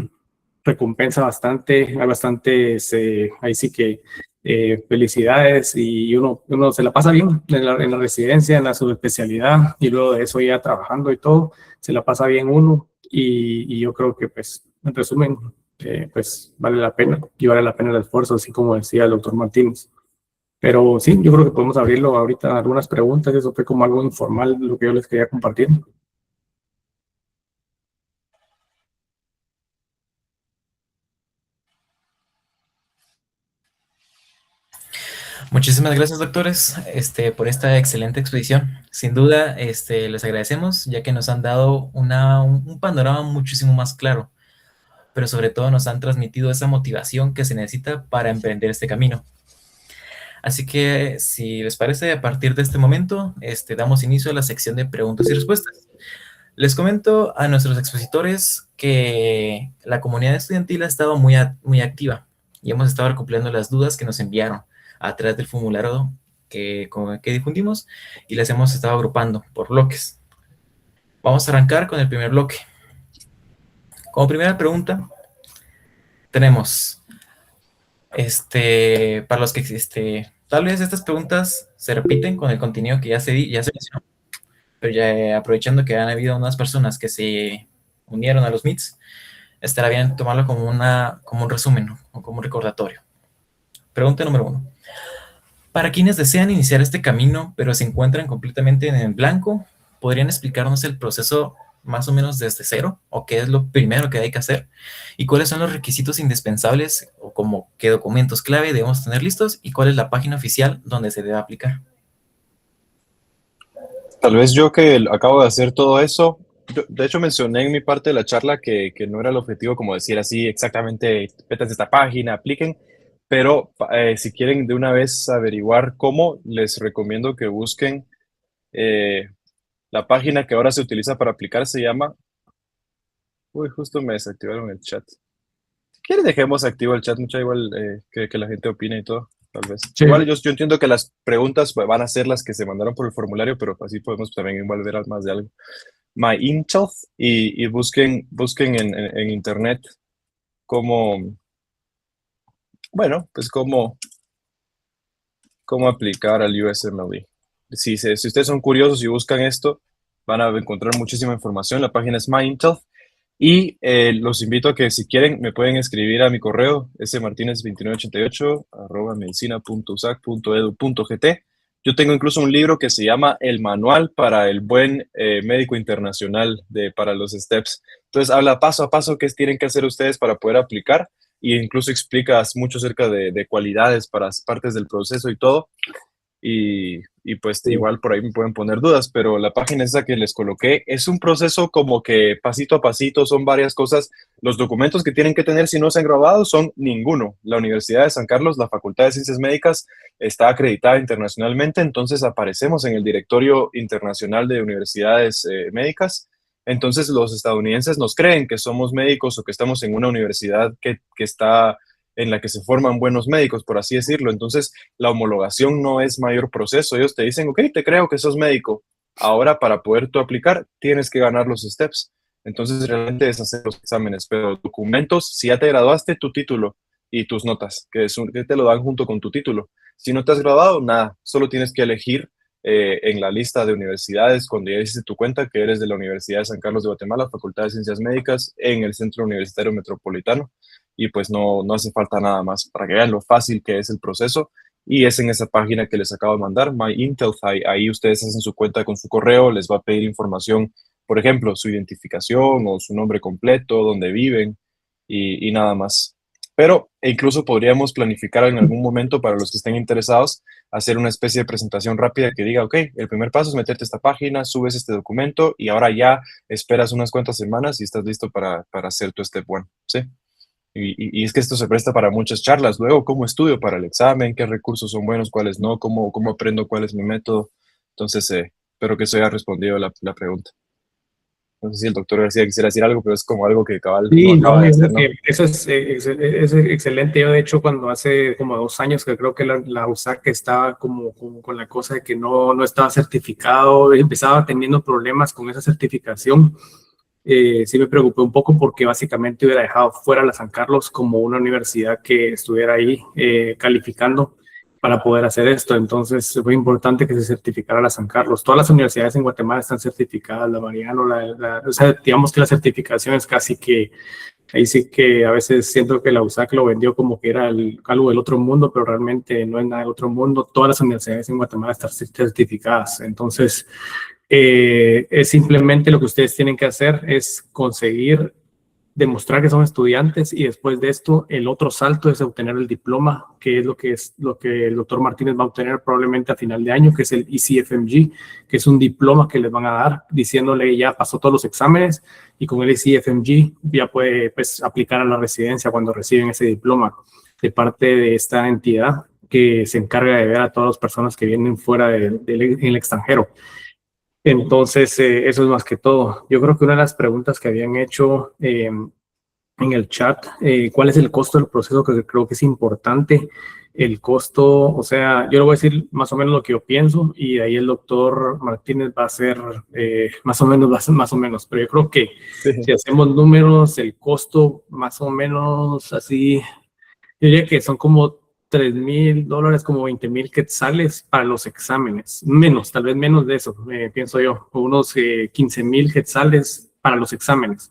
recompensa bastante, hay bastantes, ahí sí que felicidades y uno se la pasa bien en la residencia, en la subespecialidad y luego de eso ya trabajando y todo, se la pasa bien uno y yo creo que pues en resumen, pues vale la pena y vale la pena el esfuerzo, así como decía el doctor Martínez. Pero sí, yo creo que podemos abrirlo ahorita a algunas preguntas, eso fue como algo informal lo que yo les quería compartir. Muchísimas gracias, doctores, por esta excelente exposición. Sin duda, les agradecemos, ya que nos han dado un panorama muchísimo más claro, pero sobre todo nos han transmitido esa motivación que se necesita para emprender este camino. Así que, si les parece, a partir de este momento, damos inicio a la sección de preguntas y respuestas. Les comento a nuestros expositores que la comunidad estudiantil ha estado muy activa y hemos estado recopilando las dudas que nos enviaron a través del formulario que difundimos y las hemos estado agrupando por bloques. Vamos a arrancar con el primer bloque. Como primera pregunta, tenemos, para los que, tal vez estas preguntas se repiten con el contenido que ya se mencionó, pero ya aprovechando que han habido unas personas que se unieron a los Meets, estará bien tomarlo como un resumen, ¿no? O como un recordatorio. Pregunta número 1. Para quienes desean iniciar este camino, pero se encuentran completamente en blanco, ¿podrían explicarnos el proceso más o menos desde cero? ¿O qué es lo primero que hay que hacer? ¿Y cuáles son los requisitos indispensables o como qué documentos clave debemos tener listos? ¿Y cuál es la página oficial donde se debe aplicar? Tal vez yo que acabo de hacer todo eso, de hecho mencioné en mi parte de la charla que no era el objetivo como decir así exactamente, métanse a esta página, apliquen, pero si quieren de una vez averiguar cómo, les recomiendo que busquen la página que ahora se utiliza para aplicar, se llama... Uy, justo me desactivaron el chat. Si quieres dejemos activo el chat, mucha igual que la gente opine y todo, tal vez. Sí. Igual yo entiendo que las preguntas van a ser las que se mandaron por el formulario, pero así podemos también igual ver más de algo. My Intel y busquen en internet cómo, bueno, pues cómo aplicar al USMLE. Si ustedes son curiosos y buscan esto, van a encontrar muchísima información. La página es My Intel. Y los invito a que si quieren me pueden escribir a mi correo smartinez2988 @medicina.usac.edu.gt. Yo tengo incluso un libro que se llama El Manual para el Buen Médico Internacional para los STEPS. Entonces habla paso a paso qué tienen que hacer ustedes para poder aplicar e incluso explicas mucho acerca de cualidades para partes del proceso y todo. Y pues Sí. igual por ahí me pueden poner dudas, pero la página esa que les coloqué es un proceso como que pasito a pasito, son varias cosas. Los documentos que tienen que tener si no se han grabado son ninguno. La Universidad de San Carlos, la Facultad de Ciencias Médicas, está acreditada internacionalmente, entonces aparecemos en el Directorio Internacional de Universidades Médicas. Entonces los estadounidenses nos creen que somos médicos o que estamos en una universidad que está en la que se forman buenos médicos, por así decirlo. Entonces, la homologación no es mayor proceso. Ellos te dicen, ok, te creo que sos médico. Ahora, para poder tú aplicar, tienes que ganar los steps. Entonces, realmente es hacer los exámenes. Pero documentos, si ya te graduaste, tu título y tus notas, que te lo dan junto con tu título. Si no te has graduado, nada. Solo tienes que elegir en la lista de universidades, cuando ya hiciste tu cuenta, que eres de la Universidad de San Carlos de Guatemala, Facultad de Ciencias Médicas, en el Centro Universitario Metropolitano. Y pues no hace falta nada más para que vean lo fácil que es el proceso. Y es en esa página que les acabo de mandar, My Intel. Ahí ustedes hacen su cuenta con su correo, les va a pedir información, por ejemplo, su identificación o su nombre completo, dónde viven y nada más. Pero incluso podríamos planificar en algún momento para los que estén interesados, hacer una especie de presentación rápida que diga, ok, el primer paso es meterte a esta página, subes este documento y ahora ya esperas unas cuantas semanas y estás listo para hacer tu step one, ¿sí? Y es que esto se presta para muchas charlas. Luego, ¿cómo estudio para el examen? ¿Qué recursos son buenos? ¿Cuáles no? ¿Cómo aprendo? ¿Cuál es mi método? Entonces, espero que eso haya respondido la pregunta. No sé si el doctor García quisiera decir algo, pero es como algo que cabal Sí, no acaba de yo hacer, creo ¿no? que eso es excelente. Yo, de hecho, cuando hace como 2 años que creo que la USAC estaba como con la cosa de que no estaba certificado, empezaba teniendo problemas con esa certificación. Sí me preocupé un poco porque básicamente hubiera dejado fuera a la San Carlos como una universidad que estuviera ahí calificando para poder hacer esto. Entonces fue importante que se certificara la San Carlos. Todas las universidades en Guatemala están certificadas, la Mariano, o sea, digamos que la certificación es casi que, ahí sí que a veces siento que la USAC lo vendió como que era algo del otro mundo, pero realmente no es nada del otro mundo. Todas las universidades en Guatemala están certificadas. Entonces, es simplemente lo que ustedes tienen que hacer es conseguir demostrar que son estudiantes, y después de esto el otro salto es obtener el diploma, que es lo que el doctor Martínez va a obtener probablemente a final de año, que es el ECFMG, que es un diploma que les van a dar diciéndole ya pasó todos los exámenes, y con el ECFMG ya puede pues aplicar a la residencia cuando reciben ese diploma de parte de esta entidad que se encarga de ver a todas las personas que vienen fuera en el extranjero. Entonces, eso es más que todo. Yo creo que una de las preguntas que habían hecho en el chat, ¿cuál es el costo del proceso? Que creo que es importante. El costo, o sea, yo le voy a decir más o menos lo que yo pienso, y de ahí el doctor Martínez va a hacer más o menos, pero yo creo que si hacemos números, el costo más o menos así, yo diría que son como $3,000, como 20,000 quetzales para los exámenes. Menos, tal vez menos de eso, pienso yo. Unos 15,000 quetzales para los exámenes.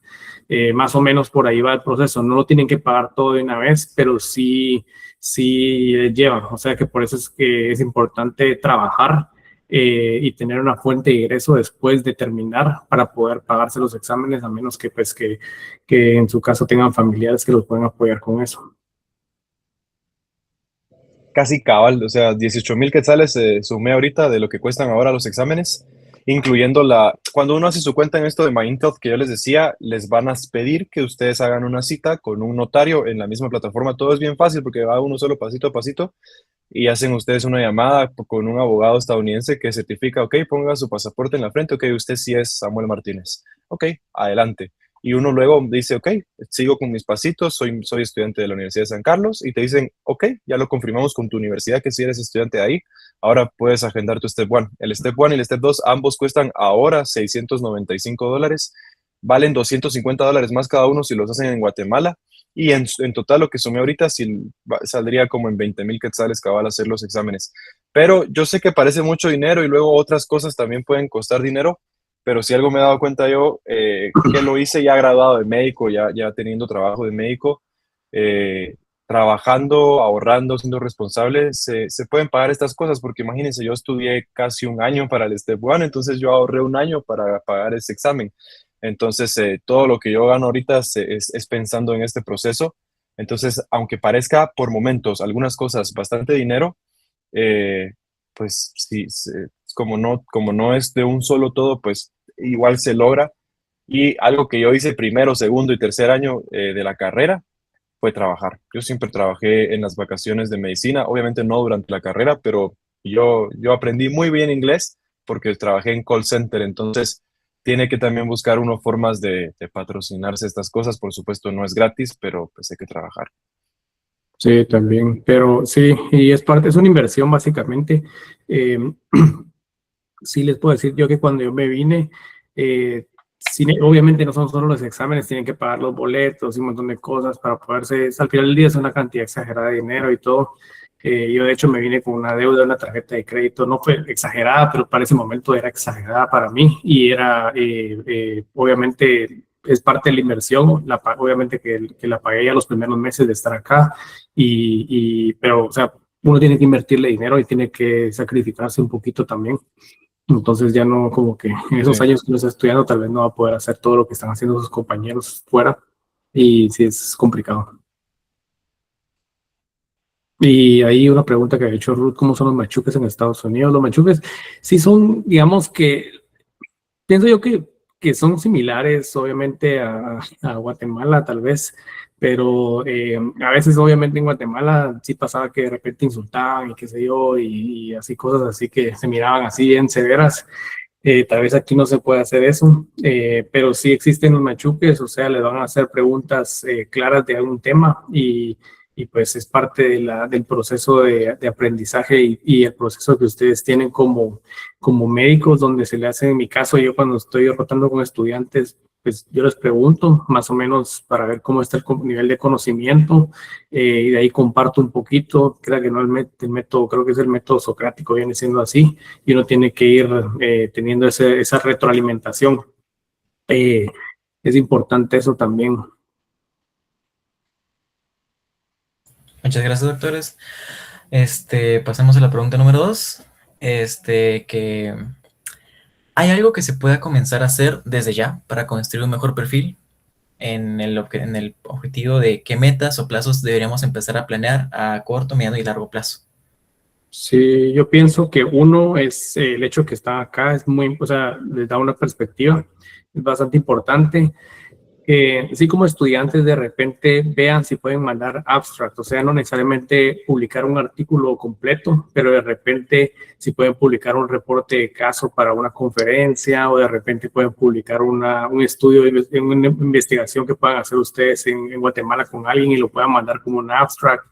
Más o menos por ahí va el proceso. No lo tienen que pagar todo de una vez, pero sí llevan. O sea que por eso es que es importante trabajar y tener una fuente de ingreso después de terminar para poder pagarse los exámenes, a menos que, pues, que en su caso tengan familiares que los pueden apoyar con eso. Casi cabal, o sea, 18,000 quetzales sumé ahorita de lo que cuestan ahora los exámenes, incluyendo cuando uno hace su cuenta en esto de MyIntel que yo les decía, les van a pedir que ustedes hagan una cita con un notario en la misma plataforma. Todo es bien fácil porque va uno solo pasito a pasito, y hacen ustedes una llamada con un abogado estadounidense que certifica, ok, ponga su pasaporte en la frente, ok, usted sí es Samuel Martínez, ok, adelante. Y uno luego dice, ok, sigo con mis pasitos, soy estudiante de la Universidad de San Carlos, y te dicen, ok, ya lo confirmamos con tu universidad que si eres estudiante de ahí, ahora puedes agendar tu Step 1. El Step 1 y el Step 2 ambos cuestan ahora $695, valen $250 más cada uno si los hacen en Guatemala, y en total lo que sumé ahorita saldría como en 20,000 quetzales cabal hacer los exámenes. Pero yo sé que parece mucho dinero y luego otras cosas también pueden costar dinero, pero si algo me he dado cuenta yo, que lo hice ya graduado de médico, ya teniendo trabajo de médico, trabajando, ahorrando, siendo responsable, se pueden pagar estas cosas, porque imagínense, yo estudié casi un año para el Step 1, entonces yo ahorré un año para pagar ese examen. Entonces, todo lo que yo gano ahorita es pensando en este proceso. Entonces, aunque parezca por momentos algunas cosas bastante dinero, pues sí, como no es de un solo todo, pues igual se logra. Y algo que yo hice primero, segundo y tercer año de la carrera fue trabajar. Yo siempre trabajé en las vacaciones de medicina, obviamente no durante la carrera, pero yo aprendí muy bien inglés porque trabajé en call center. Entonces tiene que también buscar uno formas de patrocinarse estas cosas. Por supuesto no es gratis, pero pues hay que trabajar. Sí, también, pero sí, y es una inversión básicamente. Sí les puedo decir yo que cuando yo me vine, obviamente no son solo los exámenes, tienen que pagar los boletos y un montón de cosas para poderse, al final del día es una cantidad exagerada de dinero y todo. Yo de hecho me vine con una deuda, una tarjeta de crédito, no fue exagerada, pero para ese momento era exagerada para mí, y era, obviamente, es parte de la inversión, obviamente que la pagué ya los primeros meses de estar acá, pero, o sea, uno tiene que invertirle dinero y tiene que sacrificarse un poquito también. Entonces ya no, como que en esos años que uno está estudiando, tal vez no va a poder hacer todo lo que están haciendo sus compañeros fuera, y sí es complicado. Y hay una pregunta que ha hecho Ruth: ¿cómo son los machuques en Estados Unidos? Los machuques sí son, digamos que, pienso yo que son similares, obviamente, a Guatemala, tal vez, pero a veces, obviamente, en Guatemala sí pasaba que de repente insultaban y qué sé yo, y así cosas así que se miraban así bien severas. Tal vez aquí no se puede hacer eso, pero sí existen los machuques, o sea, le van a hacer preguntas claras de algún tema, y pues es parte del proceso de aprendizaje y el proceso que ustedes tienen como médicos, donde se le hace, en mi caso, yo cuando estoy rotando con estudiantes, pues yo les pregunto más o menos para ver cómo está el nivel de conocimiento, y de ahí comparto un poquito. Creo que no el método, creo que es el método socrático, viene siendo así, y uno tiene que ir teniendo esa retroalimentación. Es importante eso también. Muchas gracias, doctores. Pasemos a la pregunta número 2. Que ¿hay algo que se pueda comenzar a hacer desde ya para construir un mejor perfil? en el objetivo de qué metas o plazos deberíamos empezar a planear a corto, mediano y largo plazo. Sí, yo pienso que uno es el hecho que está acá, es muy, o sea, les da una perspectiva, es bastante importante. Así como estudiantes de repente vean si pueden mandar abstract, o sea, no necesariamente publicar un artículo completo, pero de repente si pueden publicar un reporte de caso para una conferencia o de repente pueden publicar un estudio, una investigación que puedan hacer ustedes en Guatemala con alguien y lo puedan mandar como un abstract.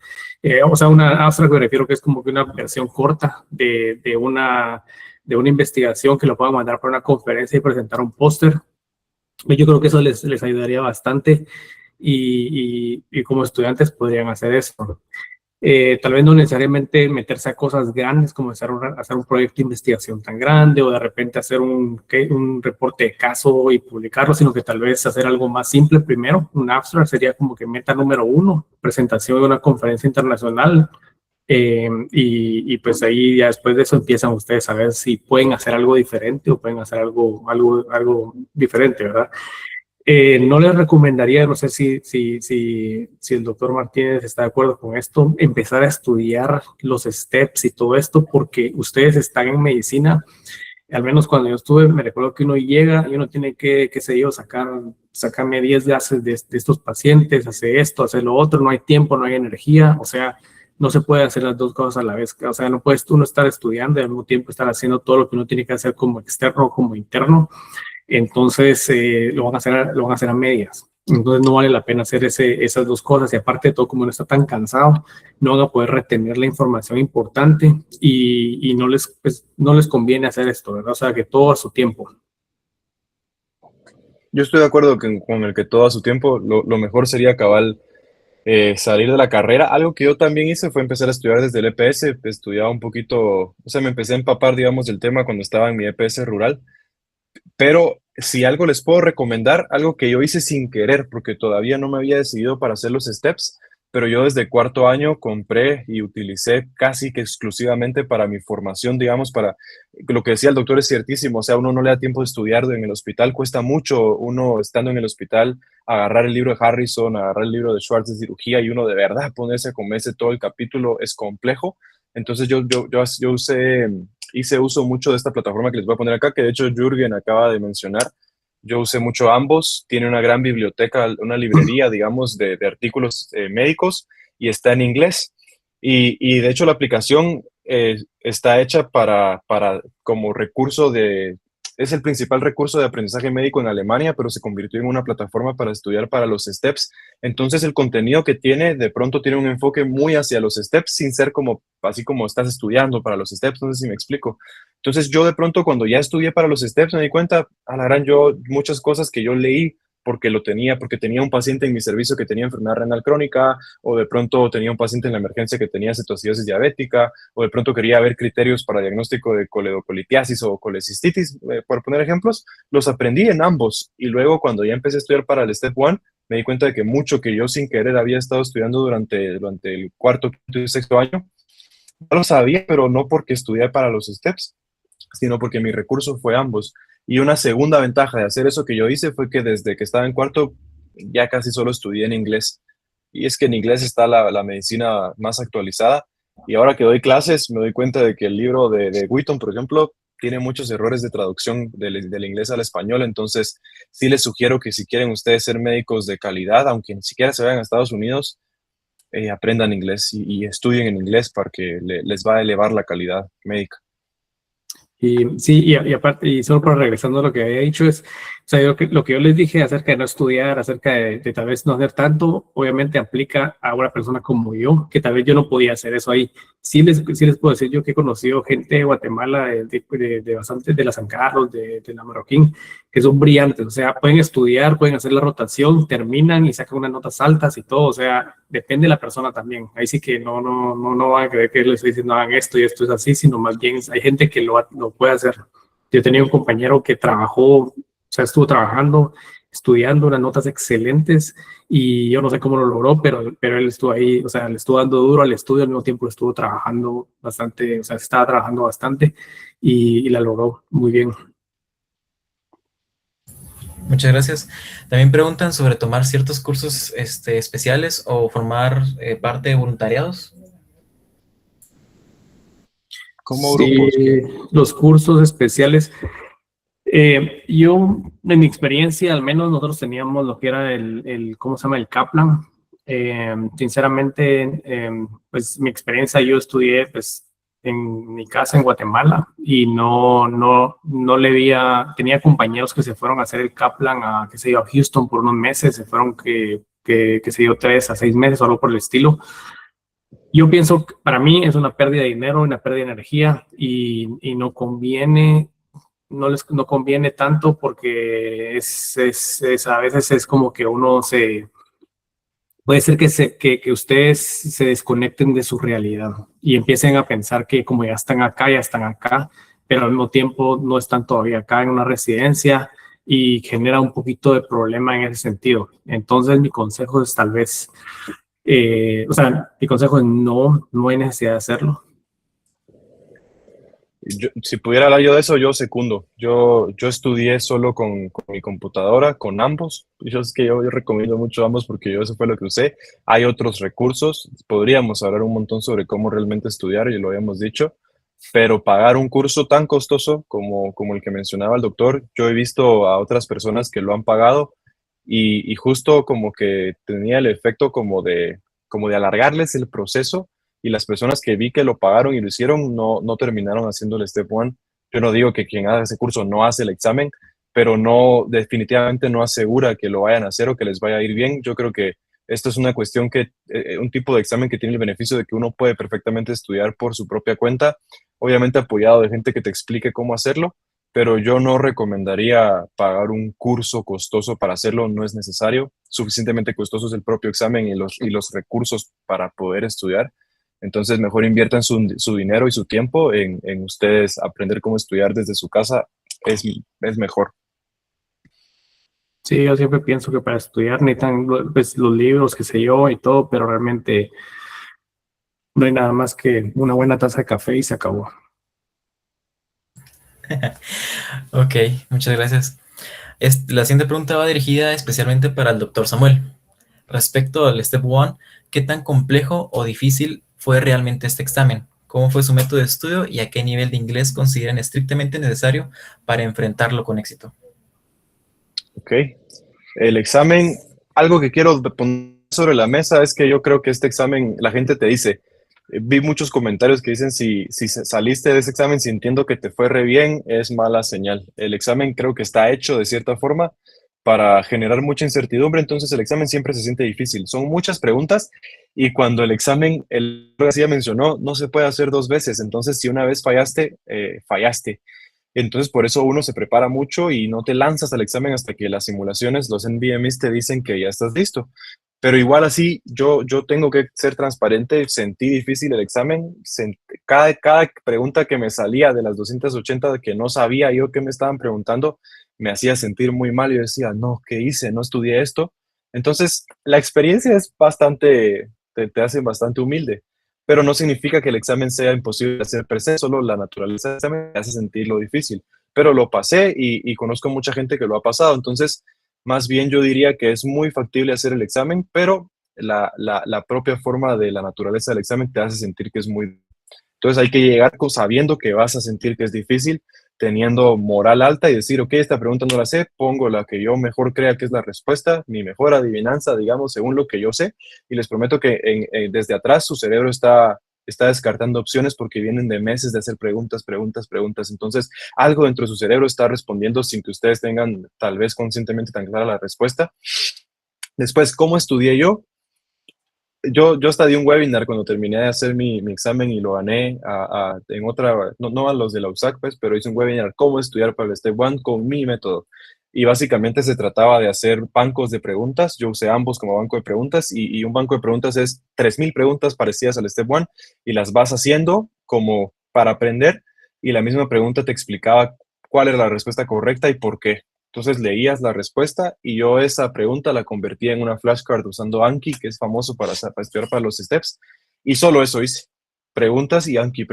O sea, una abstract me refiero que es como que una versión corta de una investigación que lo puedan mandar para una conferencia y presentar un póster. Yo creo que eso les ayudaría bastante y como estudiantes podrían hacer eso. Tal vez no necesariamente meterse a cosas grandes como hacer un proyecto de investigación tan grande o de repente hacer un reporte de caso y publicarlo, sino que tal vez hacer algo más simple primero. Un abstract sería como que meta número 1, presentación de una conferencia internacional. Y pues ahí ya después de eso empiezan ustedes a ver si pueden hacer algo diferente o pueden hacer algo diferente, ¿verdad? No les recomendaría, no sé si el doctor Martínez está de acuerdo con esto, empezar a estudiar los steps y todo esto, porque ustedes están en medicina. Al menos cuando yo estuve, me recuerdo que uno llega y uno tiene que, qué sé yo, sacarme 10 gases de estos pacientes, hace esto, hace lo otro, no hay tiempo, no hay energía, o sea, no se puede hacer las dos cosas a la vez. O sea, no puedes uno estar estudiando y al mismo tiempo estar haciendo todo lo que uno tiene que hacer como externo o como interno. Entonces, lo van a hacer a medias. Entonces, no vale la pena hacer esas dos cosas. Y aparte de todo, como no está tan cansado, no van a poder retener la información importante y no les conviene hacer esto, ¿verdad? O sea, que todo a su tiempo. Yo estoy de acuerdo con el que todo a su tiempo, lo mejor sería cabal salir de la carrera. Algo que yo también hice fue empezar a estudiar desde el EPS, estudiaba un poquito, o sea, me empecé a empapar, digamos, del tema cuando estaba en mi EPS rural, pero si algo les puedo recomendar, algo que yo hice sin querer, porque todavía no me había decidido para hacer los steps, pero yo desde cuarto año compré y utilicé casi que exclusivamente para mi formación, digamos, para lo que decía el doctor es ciertísimo, o sea, uno no le da tiempo de estudiar en el hospital, cuesta mucho uno estando en el hospital agarrar el libro de Harrison, agarrar el libro de Schwartz de cirugía y uno de verdad ponerse a comerse todo el capítulo es complejo. Entonces yo hice uso mucho de esta plataforma que les voy a poner acá, que de hecho Jürgen acaba de mencionar. Yo usé mucho ambos, tiene una gran biblioteca, una librería, digamos, de artículos médicos y está en inglés. Y de hecho la aplicación está hecha para como recurso es el principal recurso de aprendizaje médico en Alemania, pero se convirtió en una plataforma para estudiar para los STEPS. Entonces el contenido que tiene de pronto tiene un enfoque muy hacia los STEPS sin ser como así como estás estudiando para los STEPS, no sé si me explico. Entonces yo de pronto cuando ya estudié para los STEPS me di cuenta, a la gran yo muchas cosas que yo leí porque tenía un paciente en mi servicio que tenía enfermedad renal crónica, o de pronto tenía un paciente en la emergencia que tenía cetoacidosis diabética, o de pronto quería ver criterios para diagnóstico de coledocolitiasis o colecistitis, por poner ejemplos, los aprendí en ambos. Y luego cuando ya empecé a estudiar para el Step 1, me di cuenta de que mucho que yo sin querer había estado estudiando durante el cuarto, quinto y sexto año, no lo sabía, pero no porque estudié para los STEPS, sino porque mi recurso fue ambos. Y una segunda ventaja de hacer eso que yo hice fue que desde que estaba en cuarto ya casi solo estudié en inglés. Y es que en inglés está la medicina más actualizada. Y ahora que doy clases me doy cuenta de que el libro de Wheaton, por ejemplo, tiene muchos errores de traducción del inglés al español. Entonces, sí les sugiero que si quieren ustedes ser médicos de calidad, aunque ni siquiera se vayan a Estados Unidos, aprendan inglés y estudien en inglés para que les va a elevar la calidad médica. Y sí, y aparte, y solo para regresando a lo que había dicho, o sea, lo que yo les dije acerca de no estudiar, acerca de tal vez no hacer tanto, obviamente aplica a una persona como yo, que tal vez yo no podía hacer eso ahí. Sí les puedo decir yo que he conocido gente de Guatemala, de bastante, de la San Carlos, de la Marroquín, que son brillantes, o sea, pueden estudiar, pueden hacer la rotación, terminan y sacan unas notas altas y todo, o sea, depende de la persona también. Ahí sí que no van a creer que les estoy diciendo hagan esto y esto es así, sino más bien hay gente que lo puede hacer. Yo tenía un compañero que trabajó, o sea, estuvo trabajando, estudiando unas notas excelentes y yo no sé cómo lo logró, pero él estuvo ahí, o sea, le estuvo dando duro al estudio, al mismo tiempo estuvo trabajando bastante, o sea, estaba trabajando bastante y la logró muy bien. Muchas gracias. También preguntan sobre tomar ciertos cursos especiales o formar parte de voluntariados. Como Sí, grupos, ¿qué? los cursos especiales. Yo, en mi experiencia, al menos nosotros teníamos lo que era ¿cómo se llama? El Kaplan. Sinceramente, pues mi experiencia, yo estudié pues en mi casa en Guatemala y no le tenía compañeros que se fueron a hacer el Kaplan a, qué sé yo, a Houston por unos meses, se fueron que se dio 3 a 6 meses o algo por el estilo. Yo pienso que para mí es una pérdida de dinero, una pérdida de energía y no conviene, no conviene tanto porque a veces es como que puede ser que ustedes se desconecten de su realidad y empiecen a pensar que como ya están acá, pero al mismo tiempo no están todavía acá en una residencia y genera un poquito de problema en ese sentido. Entonces mi consejo es tal vez mi consejo es no hay necesidad de hacerlo. Si pudiera hablar yo de eso, yo secundo. Yo estudié solo con mi computadora, con ambos. Yo es que yo recomiendo mucho ambos porque yo eso fue lo que usé. Hay otros recursos. Podríamos hablar un montón sobre cómo realmente estudiar, y lo habíamos dicho, pero pagar un curso tan costoso como el que mencionaba el doctor, yo he visto a otras personas que lo han pagado y justo como que tenía el efecto como de alargarles el proceso, y las personas que vi que lo pagaron y lo hicieron no terminaron haciendo el Step One. Yo no digo que quien haga ese curso no hace el examen, pero no, definitivamente no asegura que lo vayan a hacer o que les vaya a ir bien. Yo creo que esto es una cuestión un tipo de examen que tiene el beneficio de que uno puede perfectamente estudiar por su propia cuenta, obviamente apoyado de gente que te explique cómo hacerlo, pero yo no recomendaría pagar un curso costoso para hacerlo, no es necesario. Suficientemente costoso es el propio examen y los recursos para poder estudiar. Entonces, mejor inviertan su dinero y su tiempo en ustedes aprender cómo estudiar desde su casa, es mejor. Sí, yo siempre pienso que para estudiar necesitan pues, los libros, qué sé yo, y todo, pero realmente no hay nada más que una buena taza de café y se acabó. Ok, muchas gracias. La siguiente pregunta va dirigida especialmente para el doctor Samuel. Respecto al Step One, ¿qué tan complejo o difícil fue realmente este examen? ¿Cómo fue su método de estudio y a qué nivel de inglés consideran estrictamente necesario para enfrentarlo con éxito? Ok. El examen, algo que quiero poner sobre la mesa es que yo creo que este examen, la gente te dice, vi muchos comentarios que dicen si saliste de ese examen sintiendo que te fue re bien, es mala señal. El examen creo que está hecho de cierta forma para generar mucha incertidumbre, entonces el examen siempre se siente difícil. Son muchas preguntas y cuando el examen, el ya mencionó, no se puede hacer dos veces, entonces si una vez fallaste, fallaste. Entonces, por eso uno se prepara mucho y no te lanzas al examen hasta que las simulaciones, los NVMEs te dicen que ya estás listo. Pero igual así, yo tengo que ser transparente, sentí difícil el examen, cada pregunta que me salía de las 280 que no sabía yo qué me estaban preguntando, me hacía sentir muy mal. Yo decía, no, ¿qué hice? No estudié esto. Entonces, la experiencia es bastante, te hace bastante humilde, pero no significa que el examen sea imposible de hacer per se, solo la naturaleza del examen me hace sentir lo difícil. Pero lo pasé y conozco mucha gente que lo ha pasado, entonces más bien yo diría que es muy factible hacer el examen, pero la propia forma de la naturaleza del examen te hace sentir que es muy... Entonces hay que llegar sabiendo que vas a sentir que es difícil, teniendo moral alta y decir, ok, esta pregunta no la sé, pongo la que yo mejor crea que es la respuesta, mi mejor adivinanza, digamos, según lo que yo sé, y les prometo que desde atrás su cerebro está descartando opciones porque vienen de meses de hacer preguntas, preguntas, preguntas. Entonces, algo dentro de su cerebro está respondiendo sin que ustedes tengan tal vez conscientemente tan clara la respuesta. Después, ¿cómo estudié yo? Yo hasta di un webinar cuando terminé de hacer mi examen y lo gané en otra, no a los de la USAC, pues, pero hice un webinar cómo estudiar para el Step One con mi método. Y básicamente se trataba de hacer bancos de preguntas. Yo usé ambos como banco de preguntas y un banco de preguntas es 3,000 preguntas parecidas al Step One y las vas haciendo como para aprender, y la misma pregunta te explicaba cuál era la respuesta correcta y por qué. Entonces leías la respuesta y yo esa pregunta la convertía en una flashcard usando Anki, que es famoso para estudiar para los steps, y solo eso hice. Preguntas y Anki.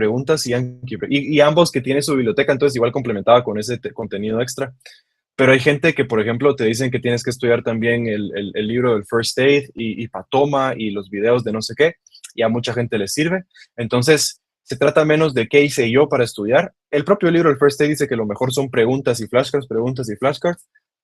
Y ambos que tiene su biblioteca, entonces igual complementaba con ese contenido extra. Pero hay gente que, por ejemplo, te dicen que tienes que estudiar también el libro del First Aid y Patoma y los videos de no sé qué, y a mucha gente les sirve. Entonces, se trata menos de qué hice yo para estudiar. El propio libro del First Aid dice que lo mejor son preguntas y flashcards,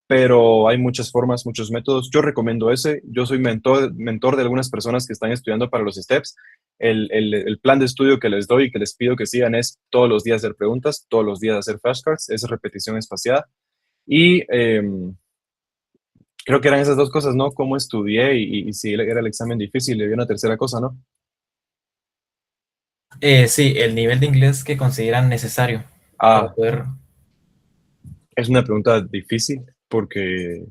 pero hay muchas formas, muchos métodos. Yo recomiendo ese. Yo soy mentor de algunas personas que están estudiando para los STEPS. El plan de estudio que les doy y que les pido que sigan es todos los días hacer preguntas, todos los días hacer flashcards, esa repetición espaciada. Y creo que eran esas dos cosas, ¿no? Cómo estudié y si era el examen difícil, le dio una tercera cosa, ¿no? Sí, el nivel de inglés que consideran necesario para Ah, poder... es una pregunta difícil porque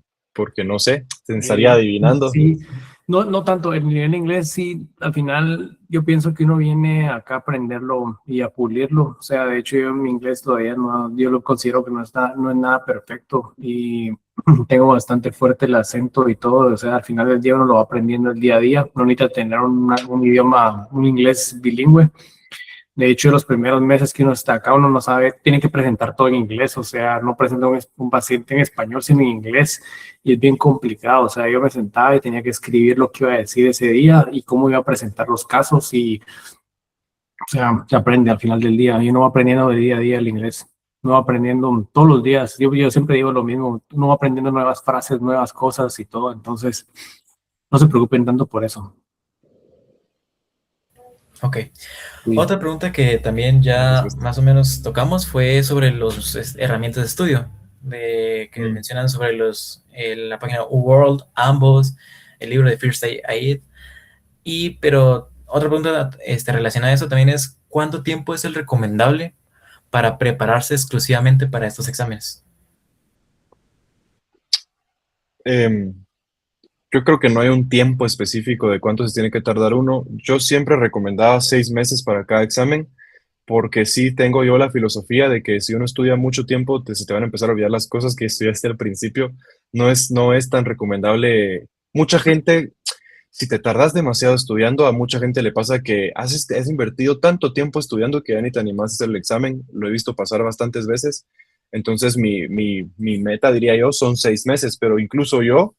no sé, te estaría adivinando. Sí, no, no tanto el nivel de inglés, sí, al final yo pienso que uno viene acá a aprenderlo y a pulirlo. O sea, de hecho yo en mi inglés todavía no, yo lo considero que no es nada perfecto y tengo bastante fuerte el acento y todo. O sea, al final del día uno lo va aprendiendo el día a día. No necesita tener un idioma, un inglés bilingüe. De hecho, los primeros meses que uno está acá, uno no sabe, tiene que presentar todo en inglés, o sea, no presenta un paciente en español, sino en inglés, y es bien complicado. O sea, yo me sentaba y tenía que escribir lo que iba a decir ese día y cómo iba a presentar los casos, y, o sea, se aprende al final del día, y uno va aprendiendo de día a día el inglés, uno va aprendiendo todos los días. Yo siempre digo lo mismo, uno va aprendiendo nuevas frases, nuevas cosas y todo, entonces no se preocupen tanto por eso. Ok. Sí. Otra pregunta que también Buena ya respuesta. más o menos tocamos fue sobre las herramientas de estudio, que Mm. mencionan sobre la página World, ambos, el libro de First Aid. Pero otra pregunta relacionada a eso también es, ¿cuánto tiempo es el recomendable para prepararse exclusivamente para estos exámenes? Em, yo creo que no hay un tiempo específico de cuánto se tiene que tardar uno. Yo siempre recomendaba 6 meses para cada examen, porque sí tengo yo la filosofía de que si uno estudia mucho tiempo, se te van a empezar a olvidar las cosas que estudiaste al principio. No es tan recomendable. Mucha gente, si te tardas demasiado estudiando, a mucha gente le pasa que has invertido tanto tiempo estudiando que ya ni te animas a hacer el examen. Lo he visto pasar bastantes veces. Entonces, mi meta, diría yo, son 6 meses, pero incluso yo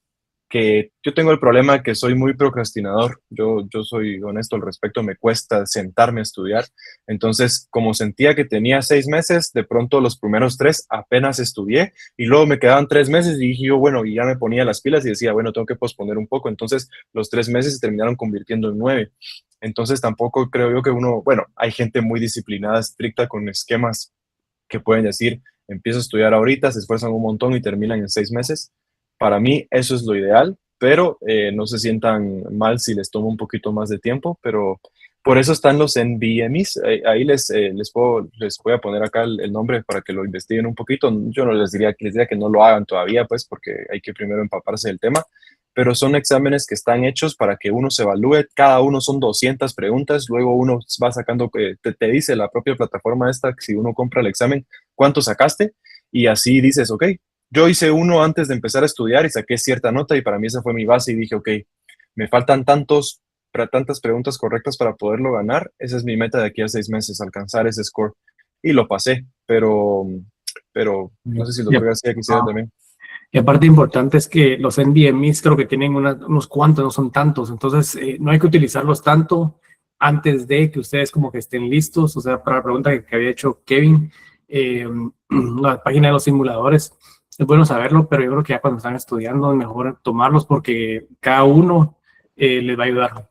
tengo el problema que soy muy procrastinador. Yo soy honesto al respecto, me cuesta sentarme a estudiar. Entonces, como sentía que tenía 6 meses, de pronto los primeros 3 apenas estudié y luego me quedaban 3 meses y dije yo, bueno, y ya me ponía las pilas y decía, bueno, tengo que posponer un poco. Entonces, los 3 meses se terminaron convirtiendo en 9. Entonces, tampoco creo yo que bueno, hay gente muy disciplinada, estricta, con esquemas que pueden decir, empiezo a estudiar ahorita, se esfuerzan un montón y terminan en 6 meses. Para mí eso es lo ideal, pero no se sientan mal si les toma un poquito más de tiempo, pero por eso están los NBMEs. Ahí les voy a poner acá el nombre para que lo investiguen un poquito. Yo no les diría que no lo hagan todavía, pues, porque hay que primero empaparse del tema, pero son exámenes que están hechos para que uno se evalúe. Cada uno son 200 preguntas, luego uno va sacando, te dice la propia plataforma esta, si uno compra el examen, cuánto sacaste, y así dices, ok, yo hice uno antes de empezar a estudiar y saqué cierta nota y para mí esa fue mi base y dije, ok, me faltan tantas preguntas correctas para poderlo ganar. Esa es mi meta de aquí a 6 meses, alcanzar ese score. Y lo pasé, pero no sé si el Ya. doctor García quisiera también. Y aparte importante es que los NVMEs creo que tienen unos cuantos, no son tantos, entonces no hay que utilizarlos tanto antes de que ustedes como que estén listos. O sea, para la pregunta que había hecho Kevin, la página de los simuladores, es bueno saberlo, pero yo creo que ya cuando están estudiando es mejor tomarlos porque cada uno les va a ayudar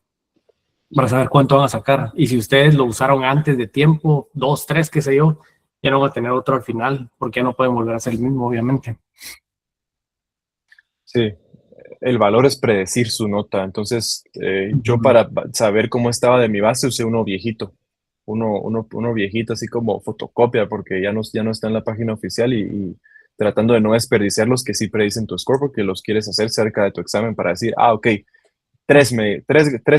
para saber cuánto van a sacar. Y si ustedes lo usaron antes de tiempo, 2, 3, qué sé yo, ya no van a tener otro al final porque ya no pueden volver a ser el mismo, obviamente. Sí, el valor es predecir su nota. Entonces, yo para saber cómo estaba de mi base usé uno viejito, uno viejito así como fotocopia, porque ya no está en la página oficial y tratando de no desperdiciar los que sí predicen tu score, porque los quieres hacer cerca de tu examen para decir, ok, tres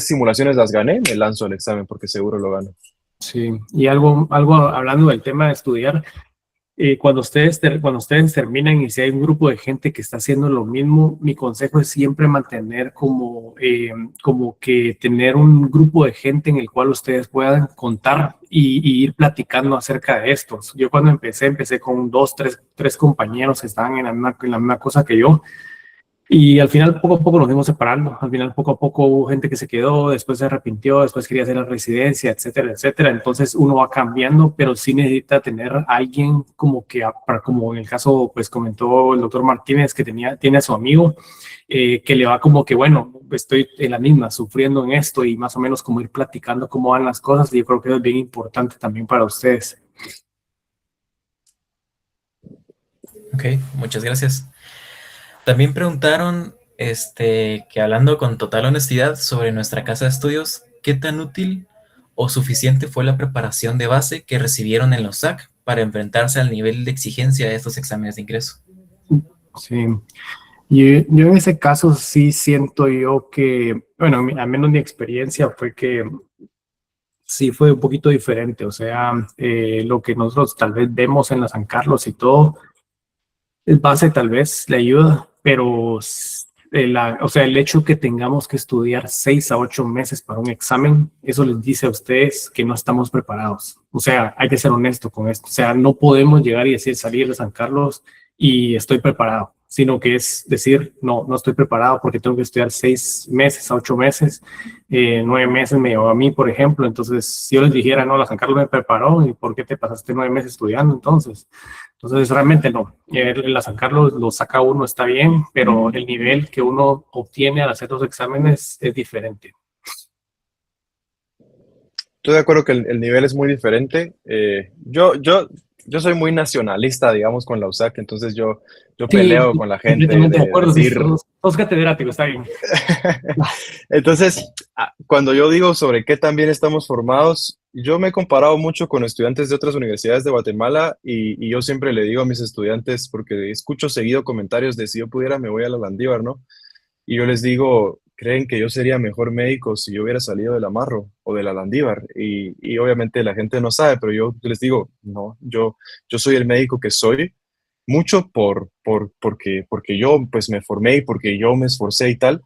simulaciones las gané, me lanzo al examen porque seguro lo gano. Sí, y algo hablando del tema de estudiar, cuando ustedes terminan y si hay un grupo de gente que está haciendo lo mismo, mi consejo es siempre mantener como que tener un grupo de gente en el cual ustedes puedan contar y ir platicando acerca de esto. Yo cuando empecé con tres compañeros que estaban en la misma cosa que yo. Y al final, poco a poco nos fuimos separando. Al final, poco a poco hubo gente que se quedó, después se arrepintió, después quería hacer la residencia, etcétera, etcétera. Entonces uno va cambiando, pero sí necesita tener a alguien como que, como en el caso, pues comentó el doctor Martínez, que tiene a su amigo, que le va como que, bueno, estoy en la misma, sufriendo en esto y más o menos como ir platicando cómo van las cosas. Y yo creo que es bien importante también para ustedes. Ok, muchas gracias. También preguntaron, que hablando con total honestidad sobre nuestra casa de estudios, ¿qué tan útil o suficiente fue la preparación de base que recibieron en los SAC para enfrentarse al nivel de exigencia de estos exámenes de ingreso? Sí. Yo en ese caso sí siento yo que, bueno, al menos mi experiencia fue que sí fue un poquito diferente. O sea, lo que nosotros tal vez vemos en la San Carlos y todo, es base tal vez, le ayuda, pero o sea, el hecho que tengamos que estudiar 6 a 8 meses para un examen, eso les dice a ustedes que no estamos preparados. O sea, hay que ser honesto con esto. O sea, no podemos llegar y decir salir de San Carlos y estoy preparado, sino que es decir, no estoy preparado porque tengo que estudiar 6 meses a 8 meses, 9 meses me llevó a mí, por ejemplo. Entonces, si yo les dijera, no, la San Carlos me preparó, ¿y por qué te pasaste 9 meses estudiando entonces? Entonces, realmente no. La San Carlos lo saca uno, está bien, pero el nivel que uno obtiene al hacer los exámenes es diferente. Estoy de acuerdo que el nivel es muy diferente. Yo soy muy nacionalista, digamos, con la USAC, entonces yo Sí, peleo con la gente completamente de de acuerdo. Sí, decir. sos catedrático, está bien. Entonces, cuando yo digo sobre qué tan bien estamos formados, yo me he comparado mucho con estudiantes de otras universidades de Guatemala y yo siempre le digo a mis estudiantes, porque escucho seguido comentarios de si yo pudiera me voy a la Landívar, ¿no? Y yo les digo, ¿creen que yo sería mejor médico si yo hubiera salido del Amarro o de la Landívar? Y obviamente la gente no sabe, pero yo les digo, no, yo soy el médico que soy, mucho porque yo pues me formé y porque yo me esforcé y tal,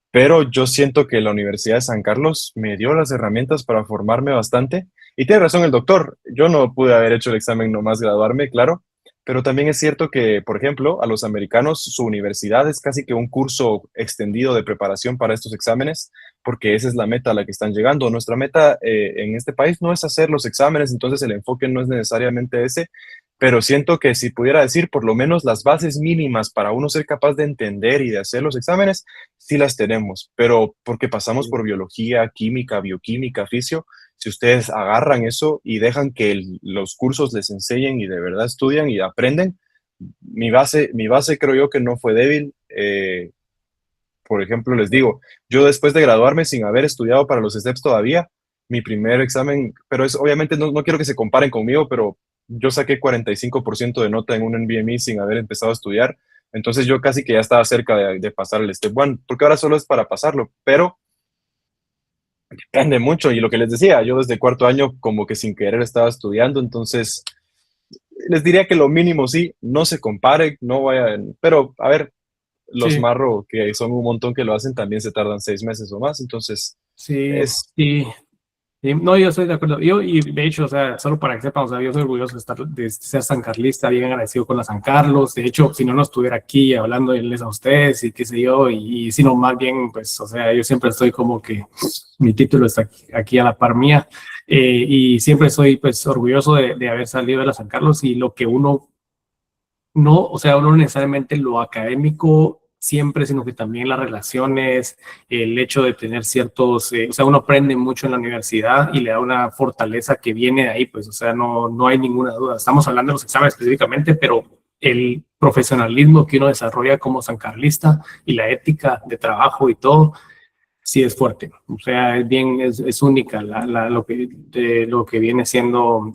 pero yo siento que la Universidad de San Carlos me dio las herramientas para formarme bastante. Y tiene razón el doctor, yo no pude haber hecho el examen nomás graduarme, claro, pero también es cierto que, por ejemplo, a los americanos su universidad es casi que un curso extendido de preparación para estos exámenes, porque esa es la meta a la que están llegando. Nuestra meta en este país no es hacer los exámenes, entonces el enfoque no es necesariamente ese, pero siento que si pudiera decir por lo menos las bases mínimas para uno ser capaz de entender y de hacer los exámenes, sí las tenemos, pero porque pasamos por biología, química, bioquímica, fisio, si ustedes agarran eso y dejan que los cursos les enseñen y de verdad estudian y aprenden, mi base creo yo que no fue débil. Por ejemplo, les digo, yo después de graduarme sin haber estudiado para los STEPS todavía, mi primer examen, pero es obviamente no quiero que se comparen conmigo, pero yo saqué 45% de nota en un NBME sin haber empezado a estudiar, entonces yo casi que ya estaba cerca de pasar el Step 1, porque ahora solo es para pasarlo, pero depende mucho, y lo que les decía, yo desde cuarto año como que sin querer estaba estudiando, entonces les diría que lo mínimo sí, no se compare, no vayan, pero a ver, los Sí, Marro, que son un montón que lo hacen, también se tardan 6 meses o más. Entonces, sí, es, sí. No, yo estoy de acuerdo. Yo, y de hecho, o sea, solo para que sepan, o sea, yo soy orgulloso de ser sancarlista, bien agradecido con la San Carlos. De hecho, si no estuviera aquí hablándoles a ustedes y qué sé yo, y si no, más bien, pues, o sea, yo siempre estoy como que mi título está aquí a la par mía. Y siempre soy, pues, orgulloso de haber salido de la San Carlos y lo que uno no, o sea, no necesariamente lo académico siempre, sino que también las relaciones, el hecho de tener ciertos, o sea, uno aprende mucho en la universidad y le da una fortaleza que viene de ahí, pues, o sea, no hay ninguna duda. Estamos hablando de los exámenes específicamente, pero el profesionalismo que uno desarrolla como sancarlista y la ética de trabajo y todo, sí es fuerte. O sea, es única lo que viene siendo,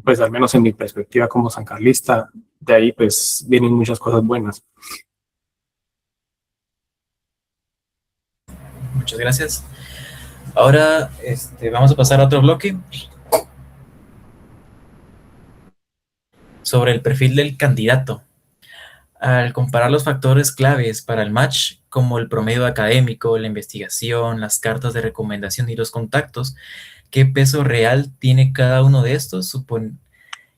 pues al menos en mi perspectiva como sancarlista, de ahí pues vienen muchas cosas buenas. Muchas gracias. Ahora vamos a pasar a otro bloque. sobre el perfil del candidato. Al comparar los factores claves para el match, como el promedio académico, la investigación, las cartas de recomendación y los contactos, ¿qué peso real tiene cada uno de estos?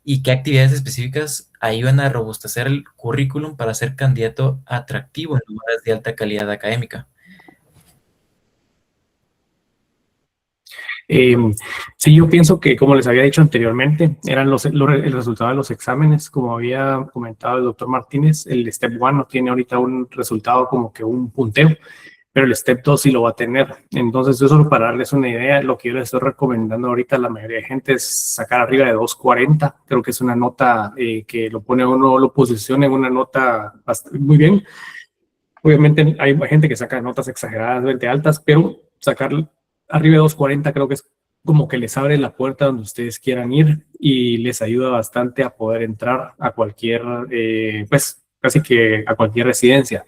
¿Y qué actividades específicas ayudan a robustecer el currículum para ser candidato atractivo en lugares de alta calidad académica? Sí, yo pienso que, como les había dicho anteriormente, eran el resultado de los exámenes. Como había comentado el doctor Martínez, el Step 1 no tiene ahorita un resultado como que un punteo, pero el Step 2 sí lo va a tener. Entonces, eso solo para darles una idea, lo que yo les estoy recomendando ahorita a la mayoría de gente es sacar arriba de 240. Creo que es una nota que lo pone a uno, lo posiciona en una nota muy bien. Obviamente hay gente que saca notas exageradamente altas, pero sacar arriba de 240 creo que es como que les abre la puerta donde ustedes quieran ir y les ayuda bastante a poder entrar a cualquier, pues casi que a cualquier residencia.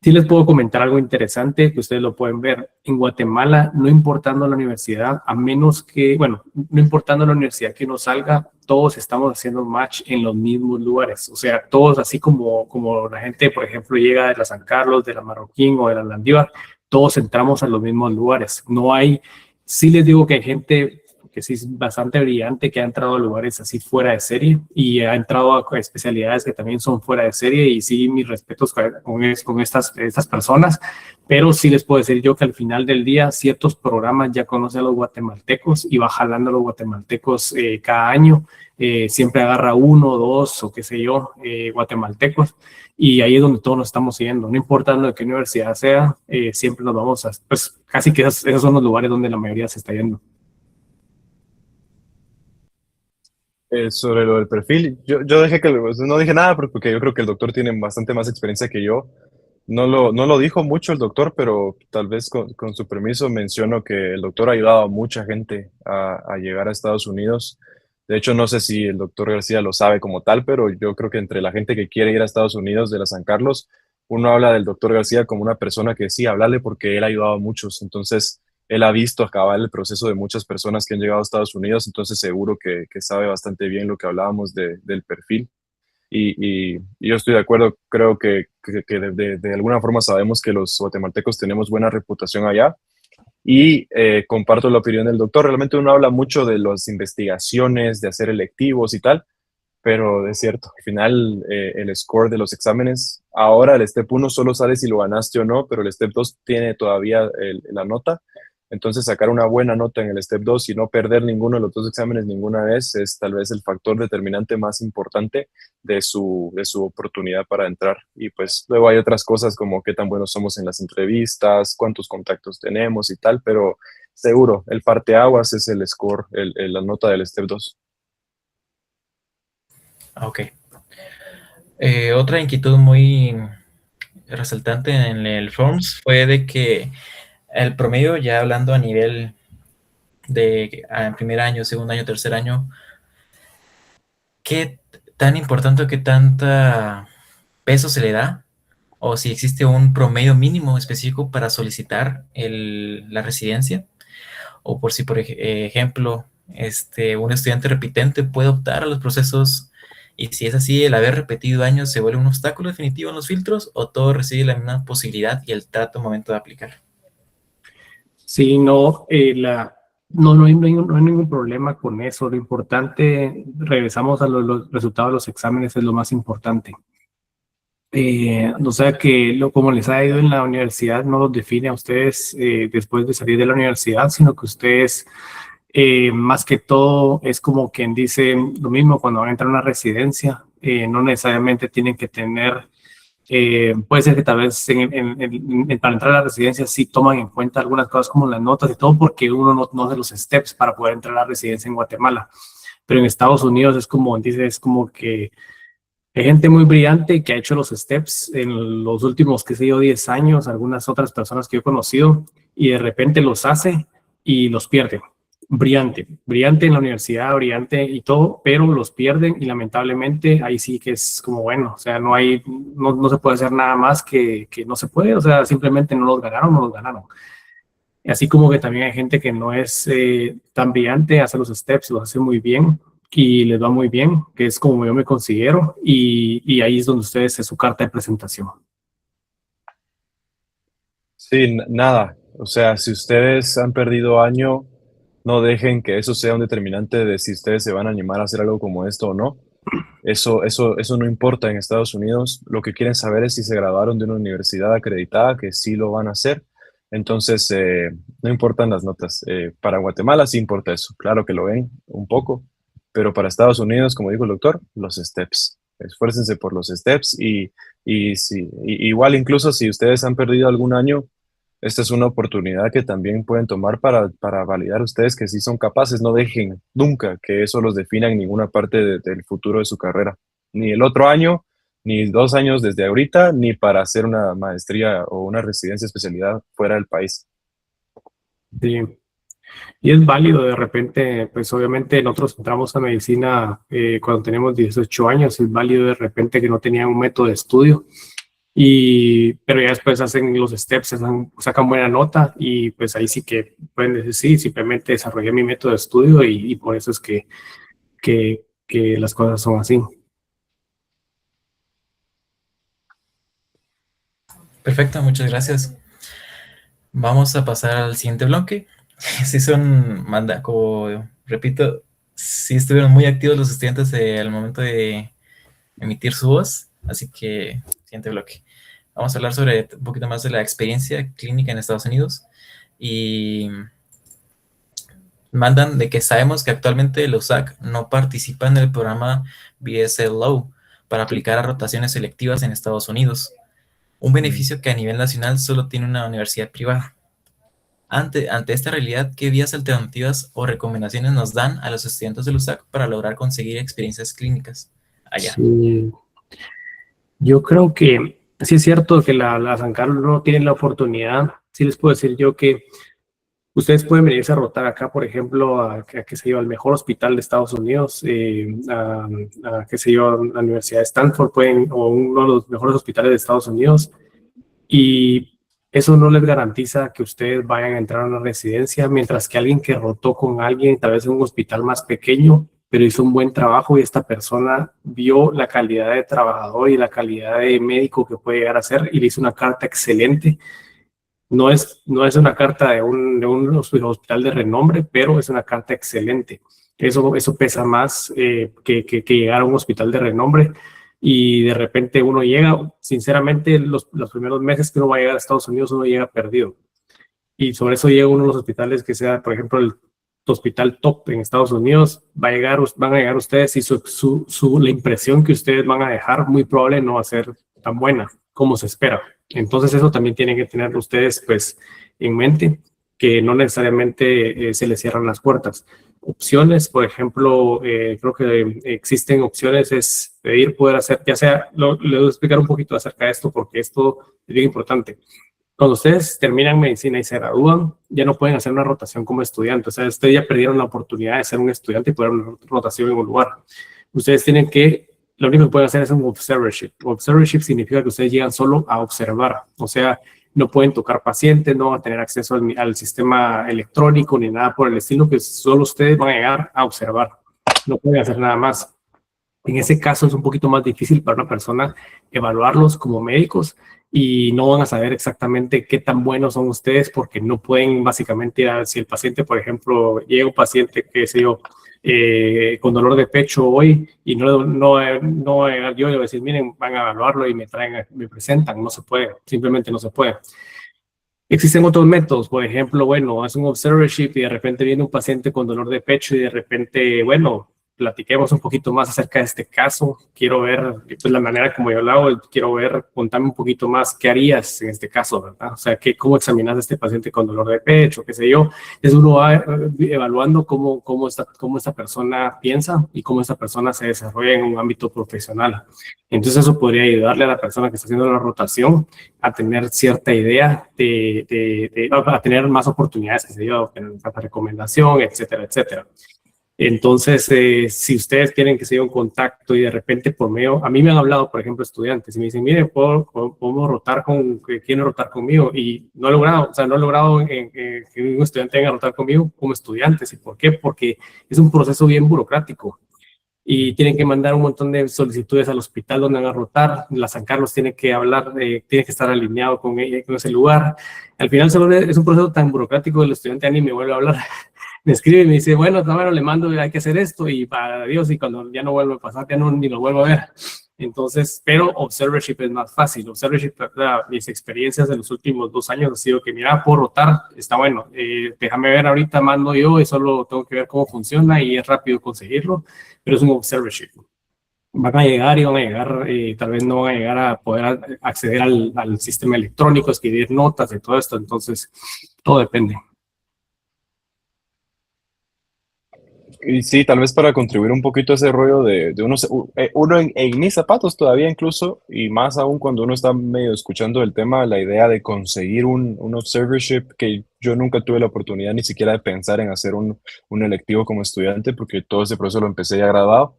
Sí les puedo comentar algo interesante que ustedes lo pueden ver. En Guatemala, no importando la universidad, a menos que, bueno, no importando la universidad que uno salga, todos estamos haciendo match en los mismos lugares. O sea, todos así como la gente, por ejemplo, llega de la San Carlos, de la Marroquín o de la Landívar, todos entramos a los mismos lugares. No hay, sí les digo que hay gente que sí es bastante brillante, que ha entrado a lugares así fuera de serie y ha entrado a especialidades que también son fuera de serie, y sí, mis respetos con estas personas, pero sí les puedo decir yo que al final del día ciertos programas ya conocen a los guatemaltecos y va jalando a los guatemaltecos cada año. Siempre agarra uno, dos o qué sé yo, guatemaltecos, y ahí es donde todos nos estamos siguiendo, no importando de qué universidad sea, siempre nos vamos a, pues casi que esos son los lugares donde la mayoría se está yendo. Sobre lo del perfil, yo dejé que no dije nada porque yo creo que el doctor tiene bastante más experiencia que yo. No lo dijo mucho el doctor, pero tal vez con su permiso menciono que el doctor ha ayudado a mucha gente a llegar a Estados Unidos. De hecho, no sé si el doctor García lo sabe como tal, pero yo creo que entre la gente que quiere ir a Estados Unidos de la San Carlos, uno habla del doctor García como una persona que sí, hablarle porque él ha ayudado a muchos. Entonces, él ha visto acabar el proceso de muchas personas que han llegado a Estados Unidos, entonces seguro que sabe bastante bien lo que hablábamos del perfil. Y yo estoy de acuerdo, creo que de alguna forma sabemos que los guatemaltecos tenemos buena reputación allá, y comparto la opinión del doctor. Realmente uno habla mucho de las investigaciones, de hacer electivos y tal, pero es cierto, al final el score de los exámenes, ahora el Step 1 solo sale si lo ganaste o no, pero el Step 2 tiene todavía la nota. Entonces, sacar una buena nota en el Step 2 y no perder ninguno de los dos exámenes ninguna vez es tal vez el factor determinante más importante de su oportunidad para entrar. Y pues luego hay otras cosas como qué tan buenos somos en las entrevistas, cuántos contactos tenemos y tal, pero seguro, el parteaguas es el score, la nota del Step 2. Ok. Otra inquietud muy resaltante en el Forms fue de que el promedio, ya hablando a nivel de primer año, segundo año, tercer año, ¿qué tan importante o qué tanta peso se le da? O si existe un promedio mínimo específico para solicitar la residencia, o por si, por ejemplo, un estudiante repitente puede optar a los procesos, y si es así, el haber repetido años se vuelve un obstáculo definitivo en los filtros, o todo recibe la misma posibilidad y el trato al momento de aplicar. Sí, no, no hay ningún problema con eso. Lo importante, regresamos a los resultados de los exámenes, es lo más importante. O sea que como les ha ido en la universidad no los define a ustedes después de salir de la universidad, sino que ustedes, más que todo, es como quien dice lo mismo cuando van a entrar a una residencia. No necesariamente tienen que tener, puede ser que tal vez para entrar a la residencia sí toman en cuenta algunas cosas como las notas y todo, porque uno no hace los steps para poder entrar a la residencia en Guatemala. Pero en Estados Unidos es como, dice, es como que hay gente muy brillante que ha hecho los steps en los últimos, qué sé yo, 10 años, algunas otras personas que yo he conocido, y de repente los hace y los pierde. Brillante, brillante en la universidad, brillante y todo, pero los pierden y lamentablemente ahí sí que es como, bueno, o sea, no se puede hacer nada más que no se puede, o sea, simplemente no los ganaron. Así como que también hay gente que no es tan brillante, hace los steps, los hace muy bien, y les va muy bien, que es como yo me considero, y ahí es donde ustedes es su carta de presentación. Sí, nada. O sea, si ustedes han perdido año, no dejen que eso sea un determinante de si ustedes se van a animar a hacer algo como esto o no. Eso no importa en Estados Unidos. Lo que quieren saber es si se graduaron de una universidad acreditada, que sí lo van a hacer. Entonces, no importan las notas. Para Guatemala sí importa eso. Claro que lo ven un poco, pero para Estados Unidos, como dijo el doctor, los steps. Esfuércense por los steps igual incluso si ustedes han perdido algún año, esta es una oportunidad que también pueden tomar para validar ustedes que sí son capaces. No dejen nunca que eso los defina en ninguna parte del futuro de su carrera. Ni el otro año, ni 2 años desde ahorita, ni para hacer una maestría o una residencia especialidad fuera del país. Sí. Y es válido de repente, pues obviamente nosotros entramos a medicina cuando tenemos 18 años, es válido de repente que no tenían un método de estudio, pero ya después hacen los steps, sacan buena nota y pues ahí sí que pueden decir, sí, simplemente desarrollé mi método de estudio y por eso es que las cosas son así. Perfecto, muchas gracias. Vamos a pasar al siguiente bloque. Sí como repito, sí estuvieron muy activos los estudiantes al momento de emitir su voz, así que siguiente bloque. Vamos a hablar sobre un poquito más de la experiencia clínica en Estados Unidos y mandan de que sabemos que actualmente el USAC no participa en el programa BSL-Low para aplicar a rotaciones selectivas en Estados Unidos, un beneficio que a nivel nacional solo tiene una universidad privada. Ante esta realidad, ¿qué vías alternativas o recomendaciones nos dan a los estudiantes del USAC para lograr conseguir experiencias clínicas allá? Sí. Yo creo que sí es cierto que la San Carlos no tiene la oportunidad. Sí les puedo decir yo que ustedes pueden venirse a rotar acá, por ejemplo, a que se lleva al mejor hospital de Estados Unidos, a que se lleva a la Universidad de Stanford, o uno de los mejores hospitales de Estados Unidos. Y eso no les garantiza que ustedes vayan a entrar a una residencia, mientras que alguien que rotó con alguien, tal vez en un hospital más pequeño, pero hizo un buen trabajo y esta persona vio la calidad de trabajador y la calidad de médico que puede llegar a ser y le hizo una carta excelente. No es una carta de un hospital de renombre, pero es una carta excelente. Eso pesa más que llegar a un hospital de renombre y de repente uno llega, sinceramente, los primeros meses que uno va a llegar a Estados Unidos, uno llega perdido. Y sobre eso llega uno de los hospitales que sea, por ejemplo, el hospital top en Estados Unidos, van a llegar ustedes y la impresión que ustedes van a dejar muy probable no va a ser tan buena como se espera. Entonces eso también tienen que tener ustedes pues en mente, que no necesariamente se les cierran las puertas. Opciones, por ejemplo, creo que existen opciones, es pedir poder hacer, ya sea, le voy a explicar un poquito acerca de esto porque esto es bien importante. Cuando ustedes terminan medicina y se gradúan, ya no pueden hacer una rotación como estudiante. O sea, ustedes ya perdieron la oportunidad de ser un estudiante y poder una rotación en un lugar. Ustedes tienen que, lo único que pueden hacer es un observership. Observership significa que ustedes llegan solo a observar. O sea, no pueden tocar pacientes, no van a tener acceso al sistema electrónico ni nada por el estilo, que solo ustedes van a llegar a observar. No pueden hacer nada más. En ese caso es un poquito más difícil para una persona evaluarlos como médicos y no van a saber exactamente qué tan buenos son ustedes porque no pueden básicamente, si el paciente, por ejemplo, llega un paciente, qué sé yo, con dolor de pecho hoy y yo le voy a decir, miren, van a evaluarlo y me presentan, no se puede, simplemente no se puede. Existen otros métodos, por ejemplo, bueno, es un observership y de repente viene un paciente con dolor de pecho y de repente, bueno, platiquemos un poquito más acerca de este caso. Quiero ver, pues la manera como yo lo hago, quiero ver, contame un poquito más, ¿qué harías en este caso, verdad? O sea, ¿cómo examinas a este paciente con dolor de pecho, qué sé yo? Es uno va evaluando cómo esta persona piensa y cómo esta persona se desarrolla en un ámbito profesional. Entonces eso podría ayudarle a la persona que está haciendo la rotación a tener cierta idea a tener más oportunidades, que se dio, tener una recomendación, etcétera, etcétera. Entonces, si ustedes quieren que sea un contacto y de repente por medio, a mí me han hablado, por ejemplo, estudiantes y me dicen, mire, podemos rotar quieren rotar conmigo y no he logrado, que un estudiante venga a rotar conmigo como estudiantes. ¿Y por qué? Porque es un proceso bien burocrático. y tienen que mandar un montón de solicitudes al hospital donde van a rotar. La San Carlos tiene que hablar, tiene que estar alineado con ese lugar. Al final es un proceso tan burocrático que el estudiante ni me vuelve a hablar. Me escribe y me dice, bueno, le mando, hay que hacer esto y para Dios, y cuando ya no vuelve a pasar, ya no, ni lo vuelvo a ver. Entonces, pero observership es más fácil. Observership, mis experiencias de los últimos 2 años ha sido que, mira, puedo rotar, está bueno, déjame ver ahorita, mando yo y solo tengo que ver cómo funciona y es rápido conseguirlo, pero es un observership. Van a llegar y van a llegar, tal vez no van a llegar a poder acceder al sistema electrónico, escribir notas y todo esto, entonces todo depende. Y sí, tal vez para contribuir un poquito a ese rollo de uno en mis zapatos todavía incluso, y más aún cuando uno está medio escuchando el tema, la idea de conseguir un observership, que yo nunca tuve la oportunidad ni siquiera de pensar en hacer un electivo como estudiante, porque todo ese proceso lo empecé ya graduado,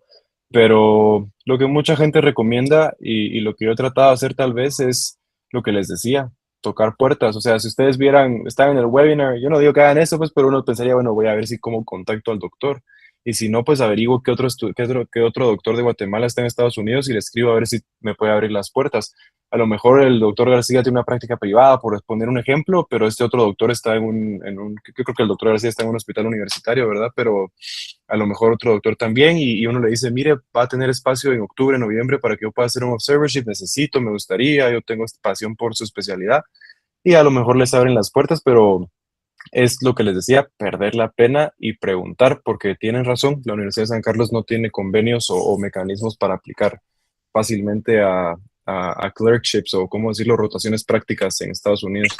pero lo que mucha gente recomienda y lo que yo he tratado de hacer tal vez es lo que les decía, tocar puertas. O sea, si ustedes vieran, están en el webinar, yo no digo que hagan eso, pues, pero uno pensaría, bueno, voy a ver si cómo contacto al doctor. Y si no, pues averiguo qué otro doctor de Guatemala está en Estados Unidos y le escribo a ver si me puede abrir las puertas. A lo mejor el doctor García tiene una práctica privada, por poner un ejemplo, pero este otro doctor está yo creo que el doctor García está en un hospital universitario, ¿verdad? Pero a lo mejor otro doctor también, y uno le dice, mire, va a tener espacio en octubre, noviembre para que yo pueda hacer un observership, me gustaría, yo tengo pasión por su especialidad, y a lo mejor les abren las puertas, pero es lo que les decía, perder la pena y preguntar, porque tienen razón, la Universidad de San Carlos no tiene convenios o mecanismos para aplicar fácilmente a clerkships o, ¿cómo decirlo?, rotaciones prácticas en Estados Unidos,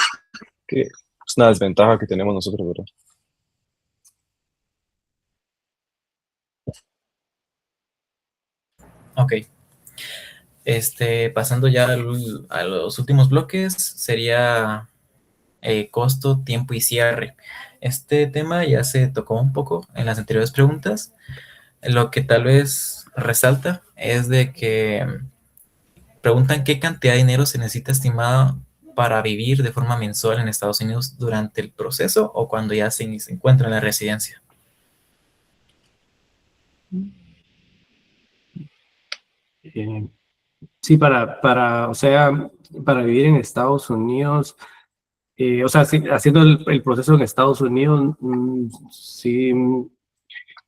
que es una desventaja que tenemos nosotros, ¿verdad? Ok. Pasando ya a los últimos bloques, sería costo, tiempo y cierre. Este tema ya se tocó un poco en las anteriores preguntas. Lo que tal vez resalta es de que preguntan qué cantidad de dinero se necesita estimada para vivir de forma mensual en Estados Unidos durante el proceso o cuando ya se encuentra en la residencia. Sí, o sea, para vivir en Estados Unidos, o sea, sí, haciendo el proceso en Estados Unidos, sí,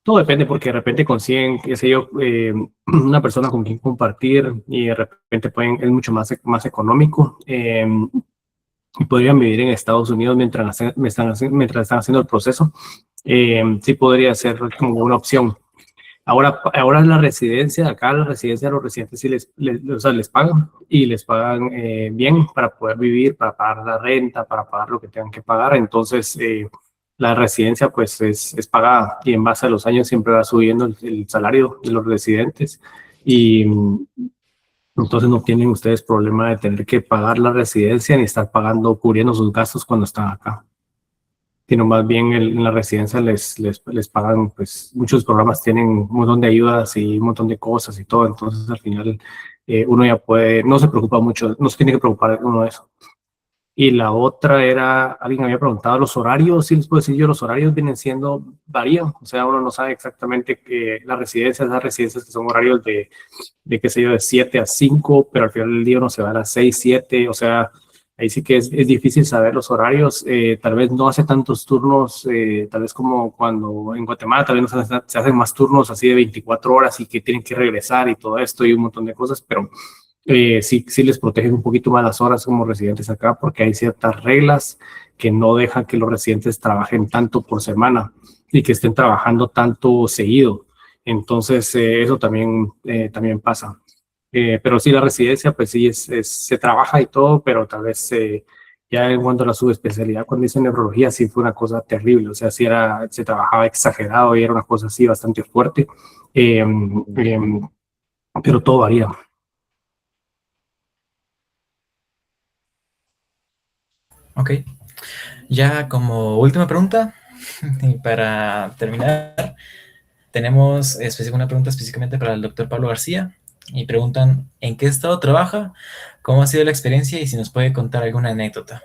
todo depende porque de repente consiguen, qué sé yo, una persona con quien compartir y de repente es mucho más económico y podrían vivir en Estados Unidos mientras están haciendo el proceso. Sí podría ser como una opción. Ahora la residencia, acá la residencia a los residentes sí o sea, les pagan y les pagan bien para poder vivir, para pagar la renta, para pagar lo que tengan que pagar. Entonces, la residencia pues es pagada y en base a los años siempre va subiendo el salario de los residentes y entonces no tienen ustedes problema de tener que pagar la residencia ni estar cubriendo sus gastos cuando están acá, sino más bien en la residencia les pagan, pues muchos programas tienen un montón de ayudas y un montón de cosas y todo, entonces al final uno ya no se preocupa mucho, no se tiene que preocupar uno de eso. Y la otra era, alguien había preguntado los horarios, sí les puedo decir yo, los horarios varían, o sea, uno no sabe exactamente que esas residencias que son horarios de qué sé yo, de 7 a 5, pero al final del día uno se va a las 6, 7, o sea, ahí sí que es difícil saber los horarios, tal vez no hace tantos turnos, tal vez como cuando en Guatemala tal vez se hacen más turnos así de 24 horas y que tienen que regresar y todo esto y un montón de cosas, pero sí les protegen un poquito más las horas como residentes acá porque hay ciertas reglas que no dejan que los residentes trabajen tanto por semana y que estén trabajando tanto seguido. Entonces, eso también pasa. Pero sí, la residencia, pues sí, se trabaja y todo, pero tal vez ya en cuanto a la subespecialidad, cuando hice neurología, sí fue una cosa terrible. O sea, sí se trabajaba exagerado y era una cosa así bastante fuerte. Pero todo varía. Ok. Ya como última pregunta, y para terminar, tenemos una pregunta específicamente para el doctor Pablo García, y preguntan, ¿en qué estado trabaja? ¿Cómo ha sido la experiencia? Y si nos puede contar alguna anécdota.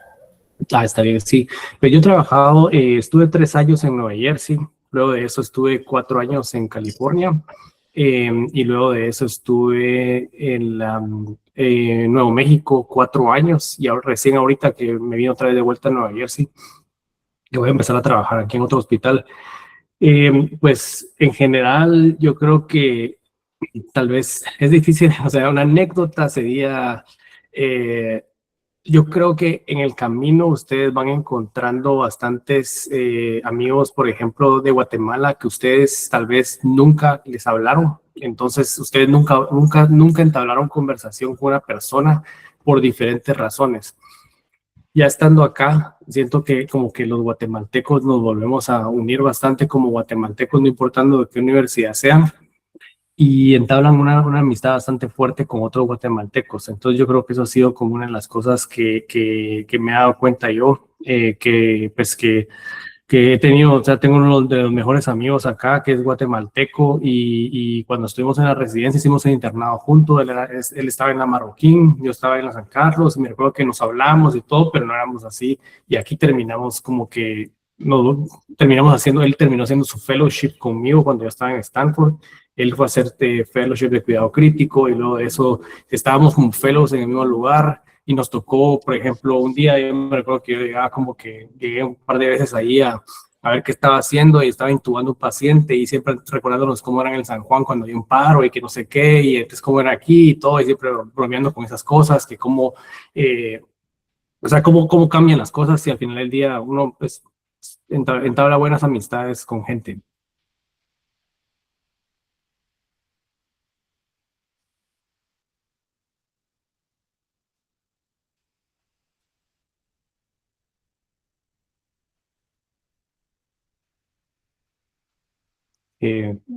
Está bien, sí. Pero yo he trabajado, estuve 3 años en Nueva Jersey, luego de eso estuve 4 años en California, y luego de eso estuve en Nuevo México 4 años y ahora, recién ahorita que me vine otra vez de vuelta a Nueva Jersey, yo voy a empezar a trabajar aquí en otro hospital. Pues en general yo creo que tal vez es difícil, o sea, una anécdota sería, eh, yo creo que en el camino ustedes van encontrando bastantes amigos, por ejemplo, de Guatemala, que ustedes tal vez nunca les hablaron. Entonces, ustedes nunca entablaron conversación con una persona por diferentes razones. Ya estando acá, siento que como que los guatemaltecos nos volvemos a unir bastante como guatemaltecos, no importando de qué universidad sean, y entablan una amistad bastante fuerte con otros guatemaltecos. Entonces yo creo que eso ha sido como una de las cosas que me he dado cuenta yo, que pues que he tenido, o sea, tengo uno de los mejores amigos acá, que es guatemalteco, y cuando estuvimos en la residencia hicimos el internado juntos, él estaba en la Marroquín, yo estaba en la San Carlos, y me recuerdo que nos hablamos y todo, pero no éramos así, y aquí terminamos como que, no, terminamos haciendo, él terminó haciendo su fellowship conmigo cuando yo estaba en Stanford, él fue a hacer fellowship de cuidado crítico, y luego de eso estábamos como fellows en el mismo lugar, y nos tocó, por ejemplo, un día yo me recuerdo que yo llegaba como que llegué un par de veces ahí a ver qué estaba haciendo y estaba intubando un paciente y siempre recordándonos cómo era en el San Juan cuando había un paro y que no sé qué, y entonces cómo era aquí y todo, y siempre bromeando con esas cosas, que cómo, o sea, cómo cambian las cosas y al final del día uno pues entabla buenas amistades con gente.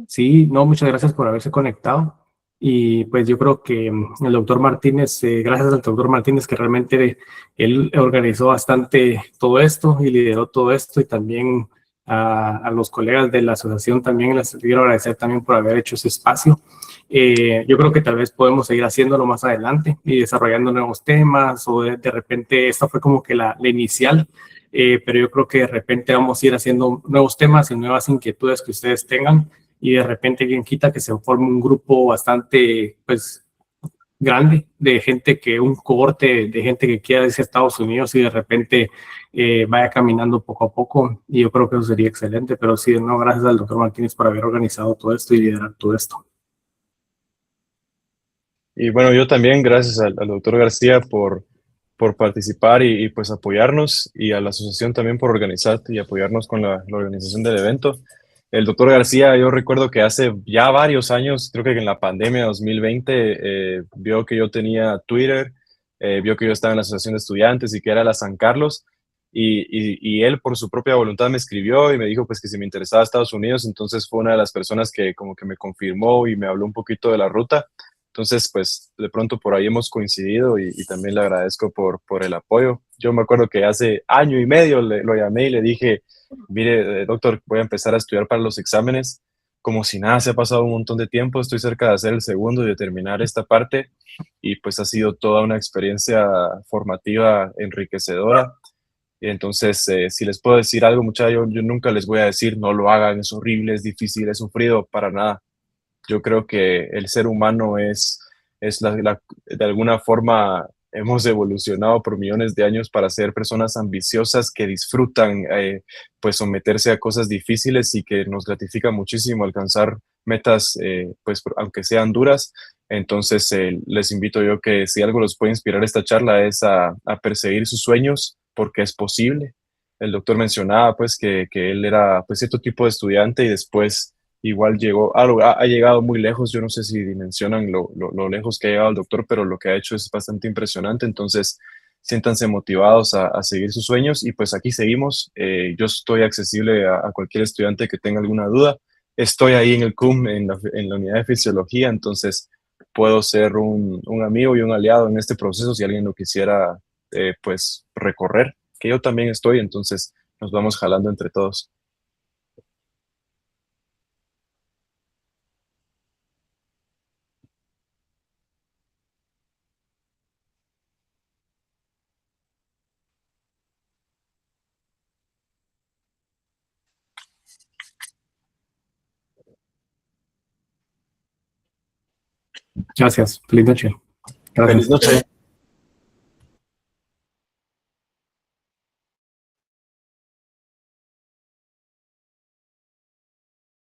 Sí, no, muchas gracias por haberse conectado. Y pues yo creo que el doctor Martínez, gracias al doctor Martínez, que realmente él organizó bastante todo esto y lideró todo esto, y también a los colegas de la asociación también les quiero agradecer también por haber hecho ese espacio. Yo creo que tal vez podemos seguir haciéndolo más adelante y desarrollando nuevos temas, o de repente esta fue como que la inicial, pero yo creo que de repente vamos a ir haciendo nuevos temas y nuevas inquietudes que ustedes tengan, y de repente quien quita que se forme un grupo bastante pues grande de gente, que un cohorte de gente que quiera irse a Estados Unidos y de repente vaya caminando poco a poco, y yo creo que eso sería excelente. Pero sí, no, gracias al doctor Martínez por haber organizado todo esto y liderar todo esto. Y bueno, yo también, gracias al doctor García por participar y pues apoyarnos, y a la asociación también por organizar y apoyarnos con la organización del evento. El doctor García, yo recuerdo que hace ya varios años, creo que en la pandemia 2020, vio que yo tenía Twitter, vio que yo estaba en la asociación de estudiantes y que era la San Carlos, y él por su propia voluntad me escribió y me dijo pues que si me interesaba Estados Unidos. Entonces fue una de las personas que como que me confirmó y me habló un poquito de la ruta. Entonces, pues de pronto por ahí hemos coincidido, y también le agradezco por el apoyo. Yo me acuerdo que hace año y medio lo llamé y le dije, mire, doctor, voy a empezar a estudiar para los exámenes. Como si nada, se ha pasado un montón de tiempo, estoy cerca de hacer el segundo y de terminar esta parte, y pues ha sido toda una experiencia formativa enriquecedora. Y entonces, si les puedo decir algo, muchachos, yo nunca les voy a decir no lo hagan, es horrible, es difícil, es sufrido, para nada. Yo creo que el ser humano de alguna forma hemos evolucionado por millones de años para ser personas ambiciosas que disfrutan pues someterse a cosas difíciles, y que nos gratifica muchísimo alcanzar metas, pues aunque sean duras. Entonces, les invito yo que si algo los puede inspirar esta charla es a perseguir sus sueños, porque es posible. El doctor mencionaba pues que él era pues cierto tipo de estudiante, y después igual llegó, ha llegado muy lejos. Yo no sé si dimensionan lo lejos que ha llegado el doctor, pero lo que ha hecho es bastante impresionante. Entonces, siéntanse motivados a seguir sus sueños, y pues aquí seguimos. Yo estoy accesible a cualquier estudiante que tenga alguna duda. Estoy ahí en el CUM, en la unidad de fisiología, entonces puedo ser un amigo y un aliado en este proceso si alguien lo quisiera pues recorrer, que yo también estoy. Entonces nos vamos jalando entre todos. Gracias. Feliz noche. Gracias. Feliz noche.